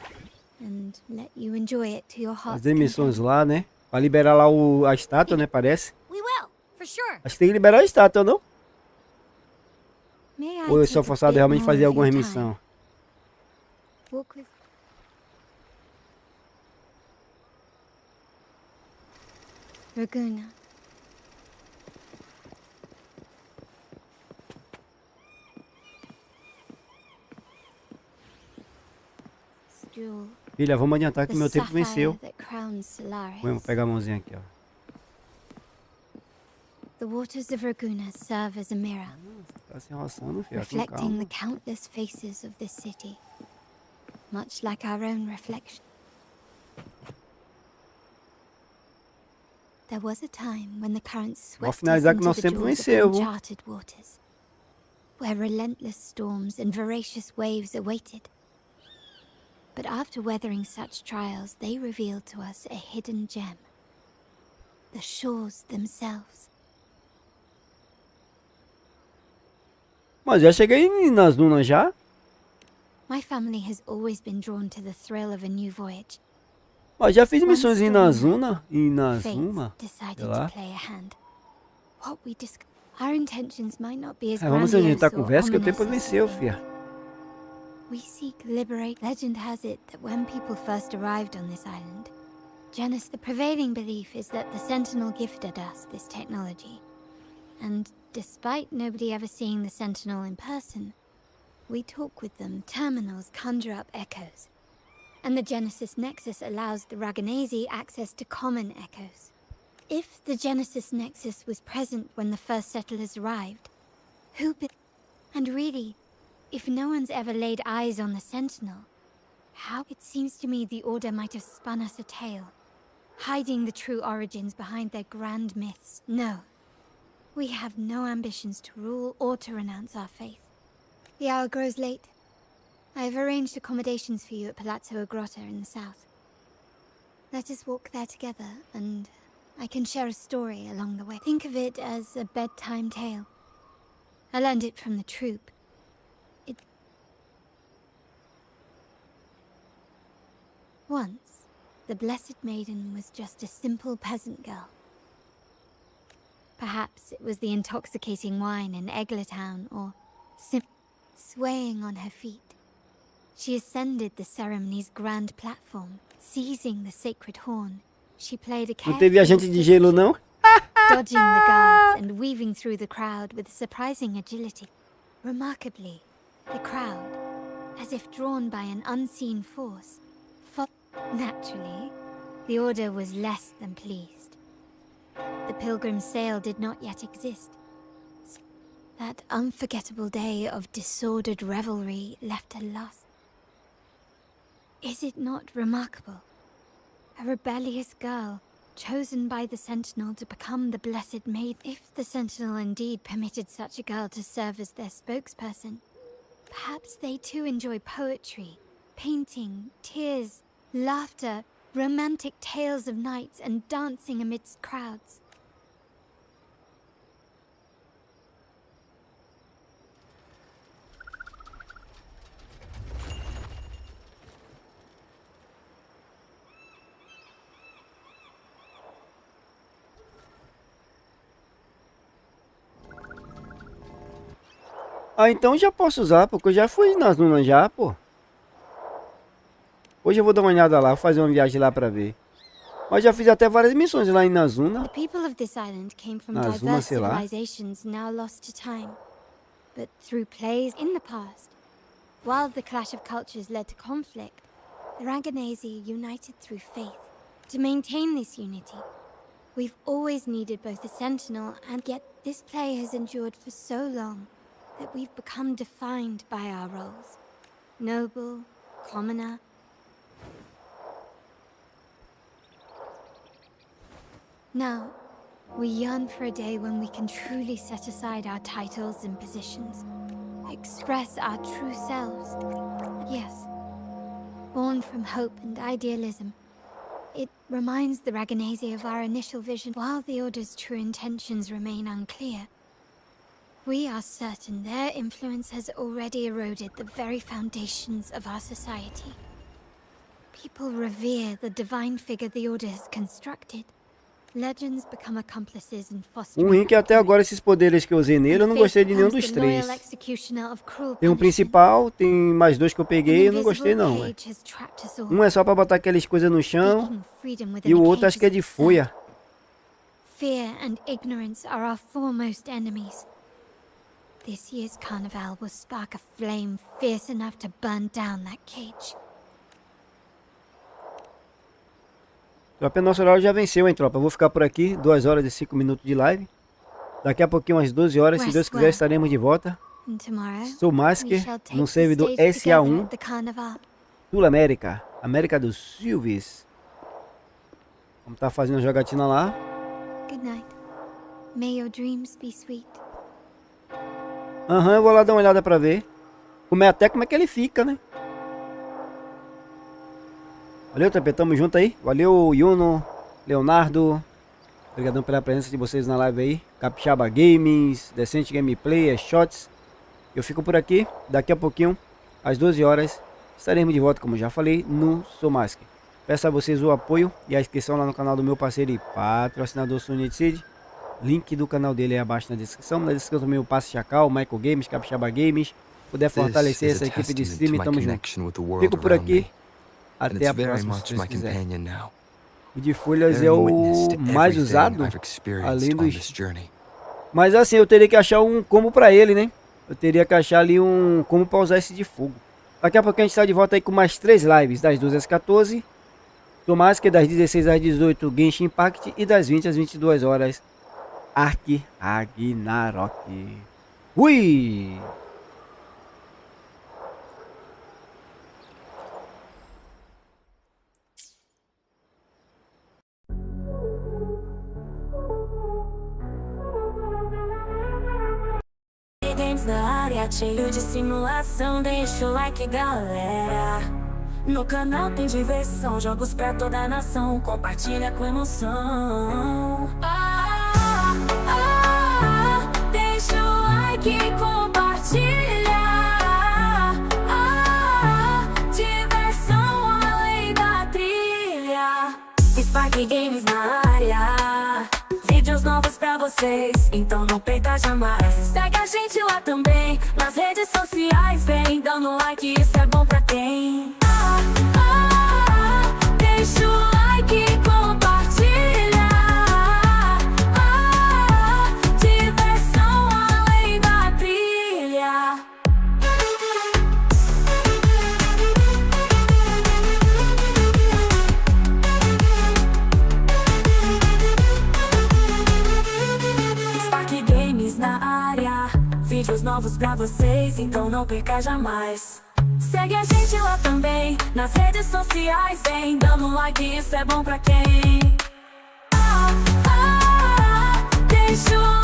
and let you enjoy it to your heart's Fazer missões lá, né? Pra liberar lá a estátua, né? Parece. We will, for sure. Acho que tem que liberar a estátua, não? May I Ou eu sou take a forçado a bit realmente more fazer of alguma your remissão? time? Walk with... Raguna. Jewel. Filha, vamos adiantar que The meu tempo sapphire venceu. that crowns Solaris. Vamos pegar a mãozinha aqui, ó. The waters of Raguna serve as a mirror, Tá se enrolando, filha. Com reflecting the calma. countless faces of this city, much like our own reflection. There was a time when the currents Vou swept us finalizar que into nosso the tempo jaws of venceu, viu? uncharted waters, where relentless storms and voracious waves awaited. But after weathering such trials, they revealed to us a hidden gem. The shores themselves. Mas já cheguei nas dunas já. My family has always been drawn to the thrill of a new voyage. Mas já fiz One missões em stormy Nazuna. Em night, Nazuma. fate decided Sei lá. to play a hand. What we our intentions might not be as Vamos grandiose adiantar a or conversa que o ominous tempo as venceu, they filha. We seek liberate. Legend has it that when people first arrived on this island, Genesis, the prevailing belief is that the Sentinel gifted us this technology. And despite nobody ever seeing the Sentinel in person, we talk with them. Terminals conjure up echoes. And the Genesis Nexus allows the Raganese access to common echoes. If the Genesis Nexus was present when the first settlers arrived, and really, if no one's ever laid eyes on the Sentinel, How? It seems to me the Order might have spun us a tale, hiding the true origins behind their grand myths. No. We have no ambitions to rule or to renounce our faith. The hour grows late. I have arranged accommodations for you at Palazzo Grotta in the south. Let us walk there together, and I can share a story along the way. Think of it as a bedtime tale. I learned it from the troop. Once, the Blessed Maiden was just a simple peasant girl. Perhaps it was the intoxicating wine in Eglatown, or swaying on her feet. She ascended the ceremony's grand platform, seizing the sacred horn. She played a Não teve agente de gelo, não? dodging the guards and weaving through the crowd with surprising agility. Remarkably, the crowd, as if drawn by an unseen force, naturally, the Order was less than pleased. The pilgrim's sail did not yet exist. That unforgettable day of disordered revelry left a loss. Is it not remarkable? A rebellious girl, chosen by the Sentinel to become the Blessed Maid. If the Sentinel indeed permitted such a girl to serve as their spokesperson, perhaps they too enjoy poetry, painting, tears, laughter, romantic tales of knights, and dancing amidst crowds. Ah, então já posso usar, porque eu já fui nas dunas já, pô. Hoje eu vou dar uma olhada lá, fazer uma viagem lá pra ver. Mas já fiz até várias missões lá em Nazuna. The people of this island came from Nazuna, diverse sei lá. civilizations now lost to time. But through plays in the past, while the clash of cultures led to conflict, the Raganazi united through faith. To maintain this unity, we've always needed both a sentinel, and yet this play has endured for so long that we've become defined by our roles. Noble, commoner. Now, we yearn for a day when we can truly set aside our titles and positions, express our true selves. Yes, born from hope and idealism, it reminds the Raganazi of our initial vision. While the Order's true intentions remain unclear, we are certain their influence has already eroded the very foundations of our society. People revere the divine figure the Order has constructed. Legends become accomplices in fostering. O ruim é que até agora esses poderes que eu usei nele, eu não gostei de nenhum dos três. Tem um principal, tem mais dois que eu peguei, eu não gostei não. Ué. Um é só pra botar aquelas coisas no chão, e o outro acho que é de folha. Fear and ignorance are our foremost enemies. This year's carnival will spark a flame fierce enough to burn down that cage. Tropa, nosso horário já venceu, hein, tropa? Eu vou ficar por aqui, 2 horas e 5 minutos de live. Daqui a pouquinho, umas 12 horas, se Deus quiser, estaremos de volta. Sou Masker, no servidor SA1, Sul América, América do Silves. Vamos estar fazendo a jogatina lá. Good night. May your dreams be sweet. Eu vou lá dar uma olhada pra ver. Como é que ele fica, né? Valeu, tropa, tamo junto aí. Valeu, Yuno, Leonardo. Obrigadão pela presença de vocês na live aí. Capixaba Games, Decente Gameplay, Shots. Eu fico por aqui. Daqui a pouquinho, às 12 horas, estaremos de volta, como já falei, no Sou Masker. Peço a vocês o apoio e a inscrição lá no canal do meu parceiro e patrocinador Sonhei. Link do canal dele aí abaixo na descrição. Na descrição também o Passe Chacal, Michael Games, Capixaba Games. Puder fortalecer essa equipe de streaming, tamo junto. Fico por aqui. Até a próxima, se Deus quiser. O de folhas é o mais usado, além dos... Mas assim, eu teria que achar um combo pra ele, né? Eu teria que achar ali um combo pra usar esse de fogo. Daqui a pouco a gente está de volta aí com mais 3 lives, das 12 às 14. Do Masker, das 16 às 18, Genshin Impact. E das 20 às 22 horas, Ark Ragnarok. Ui! Games na área, cheio de simulação. Deixa o like, galera. No canal tem diversão, jogos pra toda a nação. Compartilha com emoção. Deixa o like e compartilha. Diversão além da trilha. EsparkeGames na área. Vídeos novos pra vocês, então não perca jamais. Segue a gente lá também, nas redes sociais. Vem dando like, isso é bom pra quem? Deixa o like e compartilha. Diversão além da trilha. EsparkeGames na área. Vídeos novos pra vocês, então não perca jamais. Segue a gente lá também, nas redes sociais. Vem dando like, isso é bom pra quem? Deixa o